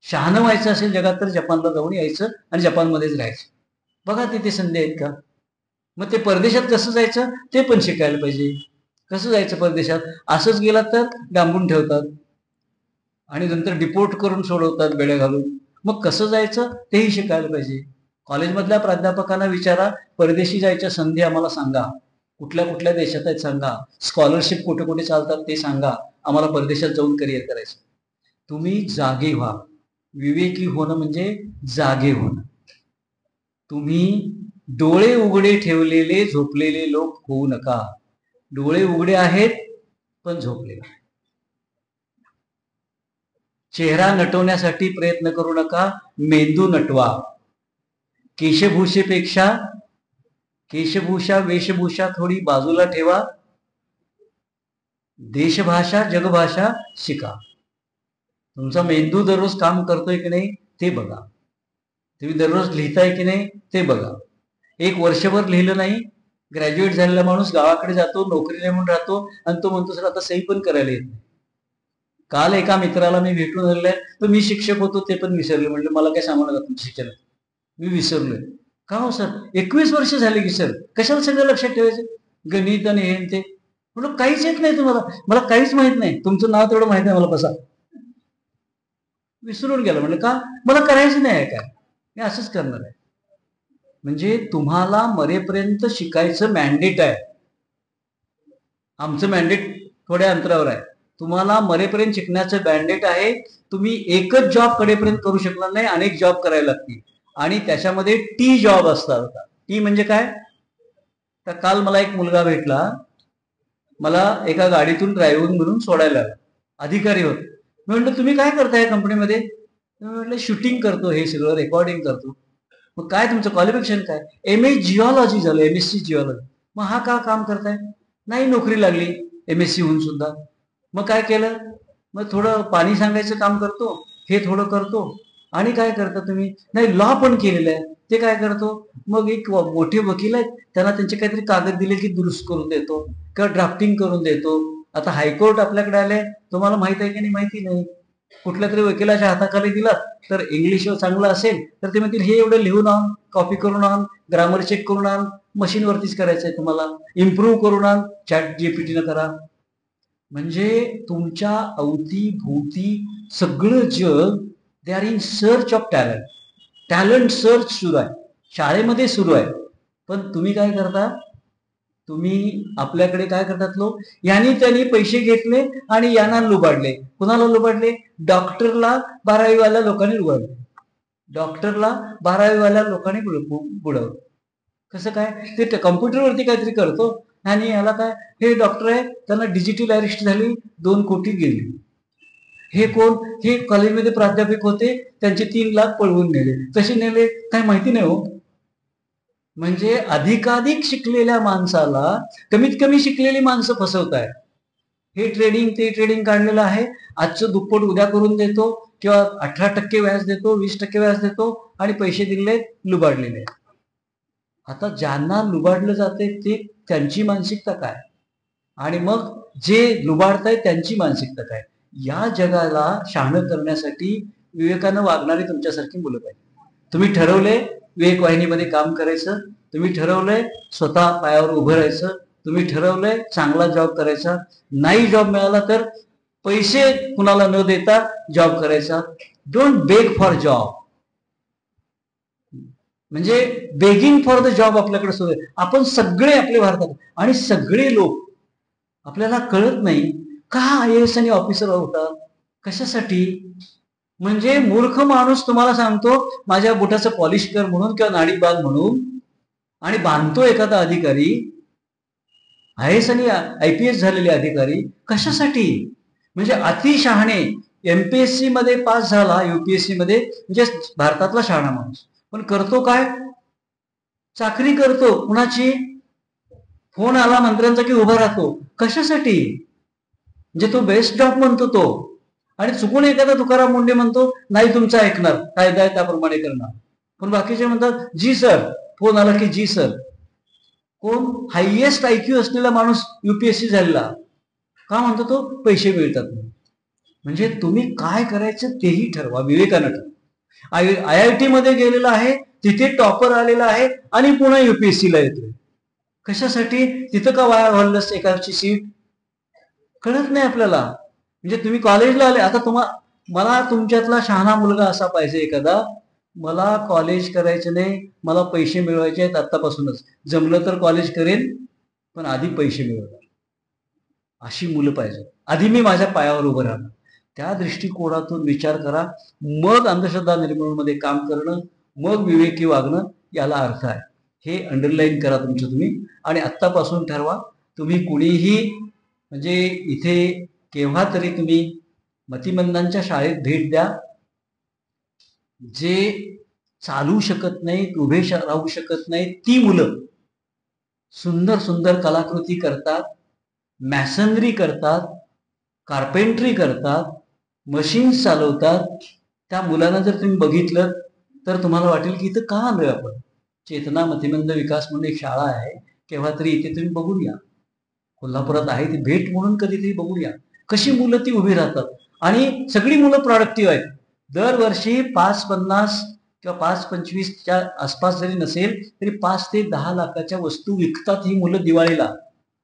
A: शहाणं व्हायचं असेल जगात तर जपानला जाऊन यायचं आणि जपानमध्येच राहायचं. बघा तिथे संधी आहेत का. मग ते परदेशात कसं जायचं ते पण शिकायला पाहिजे. कसं जायचं परदेशात, असंच गेलात तर डांबून ठेवतात आणि नंतर डिपोर्ट करून सोडवतात बेड्या घालून. मग कसं जायचं तेही शिकायला पाहिजे. कॉलेजमधल्या प्राध्यापकांना विचारा, परदेशी जायच्या संधी आम्हाला सांगा, कुठल्या कुठल्या देशात आहेत सांगा, स्कॉलरशिप कुठे कुठे चालतात ते सांगा, आम्हाला परदेशात जाऊन करिअर करायचं. तुम्ही जागे व्हा. विवेकी होणं म्हणजे जागे होणं. तुम्ही डोळे उघडे ठेवलेले झोपलेले लोक होऊ नका. डोळे उघडे आहेत पण झोपलेले. चेहरा नटवण्यासाठी प्रयत्न करू नका, मेंदू नटवा. केशभूषा वेशभूषा थोडी बाजूला ठेवा. देशभाषा जगभाषा शिका. तुमचा मेंदू दररोज काम करतोय की नाही ते बघा. तुम्ही दररोज लिहिताय की नाही ते बघा. एक वर्षभर लिहिलं नाही, ग्रॅज्युएट झालेला माणूस गावाकडे जातो, नोकरी नाही म्हणून राहतो आणि तो म्हणतो सर आता सही पण करायला येत नाही. काल एका मित्राला मी भेटून आलेला, तर मी शिक्षक होतो ते पण विसरले. म्हणलं मला काय सांगू नका तुमच्या शिक्षण, मी विसरलोय. का हो सर, 21 वर्ष झाले की सर, कशाला सगळं लक्षात ठेवायचं, गणित आणि हे ते. म्हणलं काहीच येत नाही तुम्हाला, मला काहीच माहित नाही, तुमचं नाव तेवढं माहित आहे मला, बसा. विसरून गेलं. म्हणलं का, मला करायचं नाही आहे काय, मी असंच करणार आहे. म्हणजे तुम्हाला मरेपर्यंत शिकायचं मॅन्डेट आहे. आमचं मॅन्डेट थोड्या अंतरावर आहे, तुम्हाला मरेपर्यंत शिकण्याचं मॅन्डेट आहे. तुम्ही एकच जॉब कडेपर्यंत करू शकणार नाही, अनेक जॉब करायला लागतील आणि त्याच्यामध्ये टी जॉब असतात. टी म्हणजे काय, तर काल मला एक मुलगा भेटला, मला एका गाडीतून ड्रायव्हिंग म्हणून सोडायला आला, अधिकारी होत. मी म्हटलं तुम्ही काय करताय कंपनीमध्ये, म्हटलं शूटिंग करतो, हे सगळं रेकॉर्डिंग करतो. मग काय तुमचं क्वालिफिकेशन काय, MA जिओलॉजी झालं, MSc जिओलॉजी. मग हा का काम करताय, नाही नोकरी लागली MSc होऊन सुद्धा. मग काय केलं, मग थोडं पाणी सांगायचं काम करतो, हे थोडं करतो. आणि काय करता तुम्ही, नाही लॉ पण केलेलं आहे, ते काय करतो. मग एक मोठे वकील आहेत, त्यांना त्यांचे काहीतरी कागद दिले की दुरुस्त करून देतो किंवा ड्राफ्टिंग करून देतो. आता हायकोर्ट आपल्याकडे आले, तुम्हाला माहित आहे की नाही माहिती नाही, कुठल्या तरी वकिलाच्या हाताखाली दिला तर इंग्लिश चांगलं असेल तर ते म्हणतील हे एवढं लिहून आण, कॉपी करून आण, ग्रामर चेक करून आण, मशीनवरतीच करायचंय तुम्हाला, इम्प्रूव्ह करून आण, चॅट जीपीटीनं करा. म्हणजे तुमच्या अवतीभोवती सगळं जग they are in search of talent. Talent search सुरू आहे, शाळेमध्ये सुरू आहे. पण तुम्ही काय करता? तुम्ही आपल्याकडे काय करतात लोक, यांनी त्यांनी पैसे घेतले आणि यांना लुबाडले. कुणाला लुबाडले? डॉक्टरला 12वीवाल्या लोकांनी लुबाडले. डॉक्टरला 12वीवाल्या लोकांनी बुडवलं. कसं काय? ते कम्प्युटरवरती काहीतरी करतो आणि याला काय, हे डॉक्टर आहे, त्यांना डिजिटल अरेस्ट झाली, 2 कोटी गेली. हे कोण? हे कॉलेजमध्ये प्राध्यापक होते, त्यांचे 3 लाख पळवून नेले. कसे नेले काय माहिती नाही हो. म्हणजे अधिकाधिक शिकलेल्या माणसाला कमीत कमी शिकलेली माणसं फसवताय. हे ट्रेडिंग ते ट्रेडिंग काढलेलं आहे, आजचं दुप्पट उद्या करून देतो किंवा 18% व्याज देतो, 20% व्याज देतो आणि पैसे दिले लुबाडलेले. आता ज्यांना लुबाडलं जाते ते त्यांची मानसिकता काय आणि मग जे लुबाडताय त्यांची मानसिकता काय? या जगाला शहाणं करण्यासाठी विवेकानं वागणारी तुमच्यासारखी मुलं पाहिजे. तुम्ही ठरवले विवेक वाहिनीमध्ये काम करायचं, तुम्ही ठरवलंय स्वतः पायावर उभं राहायचं, तुम्ही ठरवलंय चांगला जॉब करायचा, नाही जॉब मिळाला तर पैसे कुणाला न देता जॉब करायचा. Don't beg for job. म्हणजे बेगिंग फॉर द जॉब आपल्याकडे सुरू आहे. आपण सगळे आपले भारतात आणि सगळे लोक, आपल्याला कळत नाही का IAS आणि ऑफिसर होतात कशासाठी. म्हणजे मूर्ख माणूस तुम्हाला सांगतो माझ्या बुटाचं पॉलिश कर म्हणून किंवा नाडी बांध म्हणून, आणि बांधतो एखादा अधिकारी, IAS आणि IPS झालेले अधिकारी कशासाठी? म्हणजे अतिशहाणे. MPSC मध्ये पास झाला, UPSC मध्ये, म्हणजे भारतातला शहाणा माणूस, पण करतो काय? चाकरी करतो. कुणाची? फोन आला मंत्र्यांचा की उभा राहतो. कशासाठी? म्हणजे तो बेस्ट जॉब म्हणतो तो, आणि चुकून एखादा तुकाराम मुंडे म्हणतो नाही तुमचं ऐकणार, कायदा आहे त्याप्रमाणे करणार. पण बाकीचे म्हणतात जी सर, फोन आला की जी सर. कोण? हायएस्ट IQ असलेला माणूस UPSC झालेला का म्हणतो तो? पैसे मिळतात. म्हणजे तुम्ही काय करायचं तेही ठरवा, विवेकानं ठरवा. IIT मध्ये गेलेला आहे, तिथे टॉपर आलेला आहे आणि पुन्हा UPSC ला येतोय. कशासाठी? तिथं का वाया घालवलंस एकाची सीट? कळत नाही आपल्याला. म्हणजे तुम्ही कॉलेजला आले, आता मला तुमच्यातला शहाणा मुलगा असा पाहिजे एखादा, मला कॉलेज करायचं नाही, मला पैसे मिळवायचे आहेत आतापासूनच, जमलं तर कॉलेज करेन पण आधी पैसे मिळवणार, अशी मुलं पाहिजे. आधी मी माझ्या पायावर उभं राहणार. त्या दृष्टिकोनातून विचार करा, मग अंधश्रद्धा निर्मूलनामध्ये काम करणं, मग विवेकी वागणं, याला अर्थ आहे. हे अंडरलाईन करा तुमचं तुम्ही, आणि आत्तापासून ठरवा. तुम्ही कुणीही, म्हणजे इथे केव्हा तरी तुम्ही मतिमंदांच्या शाळेत भेट द्या. जे चालू शकत नाहीत, उभे राहू शकत नाहीत, ती मुलं सुंदर सुंदर कलाकृती करतात, मॅसनरी करतात, कार्पेंट्री करतात, मशीन्स चालवतात. त्या मुलांना जर तुम्ही बघितलं तर तुम्हाला वाटेल की इथं का आलोय आपण. चेतना मतिमंद विकास म्हणून एक शाळा आहे, केव्हा तरी इथे तुम्ही बघून या. कोल्हापुरात आहे ती, भेट म्हणून कधीतरी बघून या. कशी मुलं ती उभी राहतात, आणि सगळी मुलं प्रोडक्टिव्ह आहेत. दरवर्षी 5-50 किंवा 5-25च्या आसपास जरी नसेल तरी 5 ते 10 लाखाच्या वस्तू विकतात ही मुलं दिवाळीला.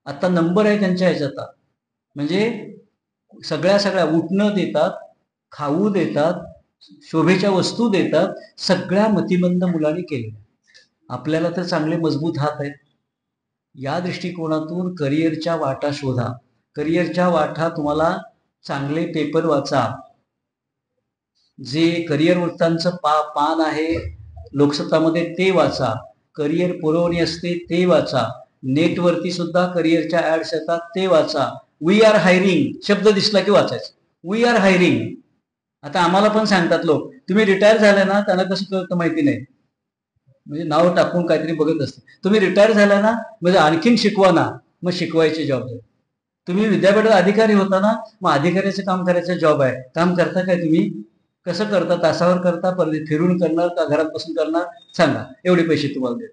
A: आता नंबर आहे त्यांच्या ह्याच्यात. म्हणजे सगळ्या उठणं देतात, खाऊ देतात, शोभेच्या वस्तू देतात, सगळ्या मतिमंद मुलांनी केलेल्या. आपल्याला तर चांगले मजबूत हात आहेत. या दृष्टिकोनातून करिअरच्या वाटा शोधा. करिअरच्या वाटा तुम्हाला चांगले पेपर वाचा. जे करिअर वृत्तांचं पान आहे लोकसत्तामध्ये ते वाचा. करिअर पुरवणी असते ते वाचा. नेटवरती सुद्धा करिअरच्या ऍड्स येतात ते वाचा. वी आर हायरिंग शब्द दिसला की वाचायचं, वी आर हायरिंग. आता आम्हाला पण सांगतात लोक, तुम्ही रिटायर झाले ना, त्यांना कसं कळतं माहिती नाही, म्हणजे नाव टाकून काहीतरी बघत असते. तुम्ही रिटायर झाला ना म्हणजे आणखीन शिकवा ना, मग शिकवायची जॉब आहे. तुम्ही विद्यापीठात अधिकारी होता ना, मग अधिकाऱ्याचं काम करायचं जॉब आहे. काम करता काय तुम्ही? कसं करता? तासावर करता, फिरून करणार का घरात बसून करणार? सांगा, एवढे पैसे तुम्हाला देत.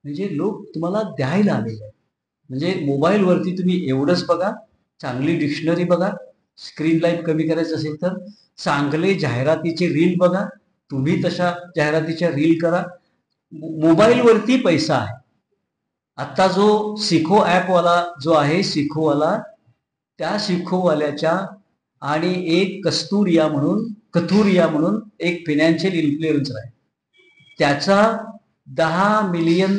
A: म्हणजे लोक तुम्हाला द्यायला आलेले आहेत. म्हणजे मोबाईलवरती तुम्ही एवढंच बघा, चांगली डिक्शनरी बघा, स्क्रीन लाईफ कमी करायचं असेल तर चांगले जाहिरातीचे रील बघा, तुम्ही तशा जाहिरातीच्या रील करा. मोबाईलवरती पैसा आहे. आता जो सिखो ॲपवाला जो आहे, सिखोवाला, त्या सिखोवाल्याच्या आणि एक कथुरिया म्हणून एक फिनॅन्शियल इन्फ्लुएन्सर आहे, त्याचा 10 मिलियन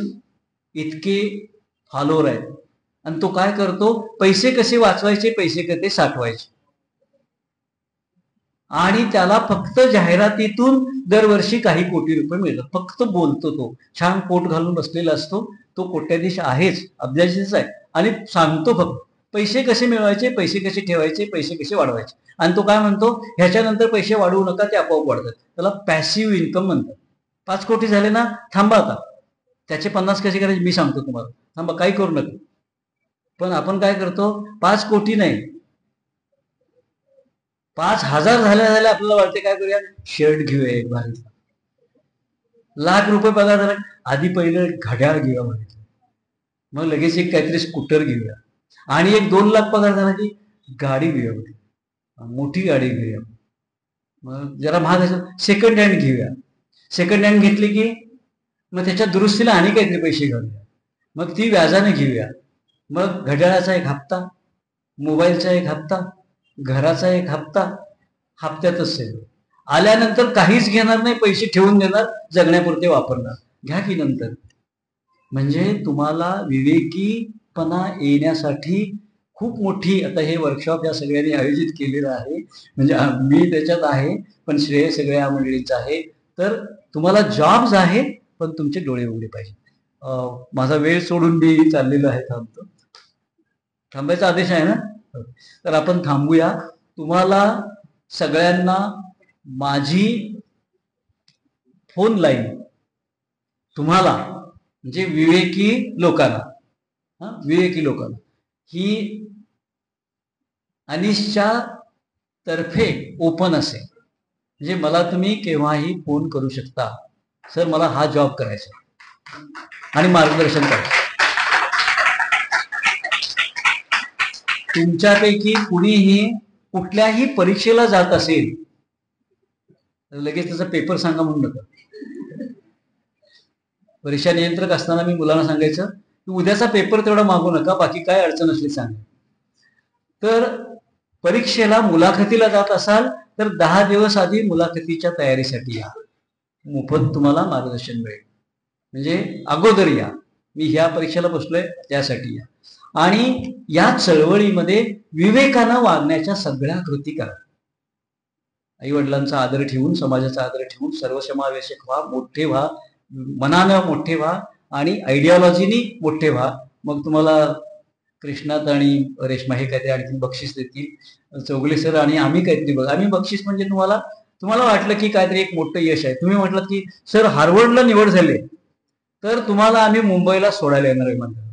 A: इतके फॉलोअर आहेत. आणि तो काय करतो, पैसे कसे वाचवायचे, पैसे कसे साठवायचे, आणि त्याला फक्त जाहिरातीतून दरवर्षी काही कोटी रुपये मिळतात. फक्त बोलतो, तो छान कोट घालून बसलेला असतो, तो कोट्याधीश आहेच, अब्जाधीश आहे, आणि सांगतो फक्त पैसे कसे मिळवायचे, पैसे कसे ठेवायचे, पैसे कसे वाढवायचे. आणि तो काय म्हणतो, ह्याच्यानंतर पैसे वाढवू नका, ते आपोआप वाढतात. त्याला पॅसिव्ह इन्कम म्हणतात. 5 कोटी झाले ना, थांबा आता, त्याचे 50 कसे करायचे मी सांगतो तुम्हाला, थांबा, काही करू नका. पण आपण काय करतो, 5 कोटी नाही, 5,000 झाल्या आपल्याला वाटते काय करूया, शर्ट घेऊया एक भारी, ₹1,00,000 पगार झाला, आधी पहिलं घड्याळ घेऊया म्हणायचं, मग लगेच एक काहीतरी स्कूटर घेऊया, आणि एक 2 लाख पगार झाला की गाडी घेऊया, मोठी गाडी घेऊया, मग जरा महाग सेकंड हँड घेऊया. सेकंड हँड घेतली की मग त्याच्या दुरुस्तीला आणि काहीतरी पैसे घालूया, मग ती व्याजाने घेऊया. मग घड्याळाचा एक हप्ता, मोबाईलचा एक हप्ता, घराचा एक हप्ता, हप्त्यातच सेव. आल्यानंतर काहीच घेणार नाही, पैसे ठेवून देणार, जगण्यापुरते वापरणार, घ्या की नंतर. म्हणजे तुम्हाला विवेकीपणा येण्यासाठी खूप मोठी, आता हे वर्कशॉप या सगळ्यांनी आयोजित केलेलं आहे, म्हणजे मी त्याच्यात आहे, पण श्रेय सगळ्या मंडळीचं आहे. तर तुम्हाला जॉब्स आहेत, पण तुमचे डोळे उघडे पाहिजे. माझा वेळ सोडून मी चाललेलो आहे, थांबतो. थांबायचा आदेश आहे ना, तर आपण थांबूया. तुम्हाला सगळ्यांना माझी फोन लाईन, तुम्हाला म्हणजे विवेकी लोकांना ही अनिशच्या तर्फे ओपन असेल. म्हणजे मला तुम्ही केव्हाही फोन करू शकता, सर मला हा जॉब करायचा आणि मार्गदर्शन करायचं. तुमच्यापैकी कुणीही कुठल्याही परीक्षेला जात असेल तर लगेच त्याचा पेपर सांगा म्हणून नका. परीक्षा नियंत्रक असताना मी मुलांना सांगायचं की उद्याचा पेपर तेवढा मागू नका, बाकी काय अडचण असली सांगा. तर परीक्षेला मुलाखतीला जात असाल तर 10 दिवस आधी मुलाखतीच्या तयारीसाठी या, मोफत तुम्हाला मार्गदर्शन मिळेल. म्हणजे अगोदर या, मी ह्या परीक्षेला बसलोय त्यासाठी या. आणि या चळवळीमध्ये विवेकानं वागण्याच्या सगळ्या कृती करा. आई वडिलांचा आदर ठेवून, समाजाचा आदर ठेवून, सर्वसमावेशक व्हा, मोठे व्हा, मनानं मोठे व्हा आणि आयडिओलॉजीनी मोठे व्हा. मग तुम्हाला कृष्णात आणि रेश्मा हे काहीतरी आणखी बक्षीस देतील, चौगले सर आणि आम्ही काहीतरी बघा. आम्ही बक्षीस म्हणजे तुम्हाला वाटलं की काहीतरी एक मोठं यश आहे, तुम्ही म्हटलं की सर हार्वर्डला निवड झाले, तर तुम्हाला आम्ही मुंबईला सोडायला येणार आहे म्हणतात.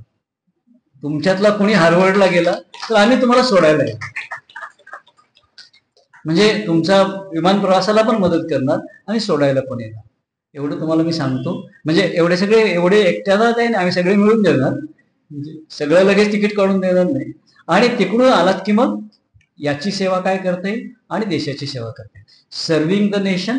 A: तुमच्यातला कोणी हार्वर्डला गेला तर आम्ही तुम्हाला सोडायला येऊ, म्हणजे तुमचा विमान प्रवासाला पण मदत करणार आणि सोडायला पण येणार. एवढं तुम्हाला मी सांगतो. म्हणजे एवढे एकट्याला नाही, आम्ही सगळे मिळून देणार, म्हणजे सगळं लगेच तिकीट काढून देणार नाही. आणि तिकडून आलात की मग याची सेवा काय करता येईल आणि देशाची सेवा करता येईल. Serving the nation,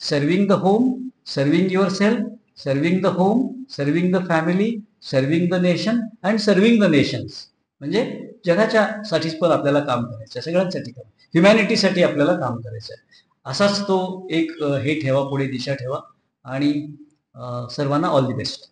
A: serving the home, serving your self, serving the home, serving the family, serving the nation and serving the nations. म्हणजे जगाच्या साठीच पण आपल्याला काम करायचं, सगळ्यांसाठी काम, ह्युमॅनिटीसाठी आपल्याला काम करायचं आहे. असाच तो एक हे ठेवा, पुढे दिशा ठेवा, आणि सर्वांना ऑल दी बेस्ट.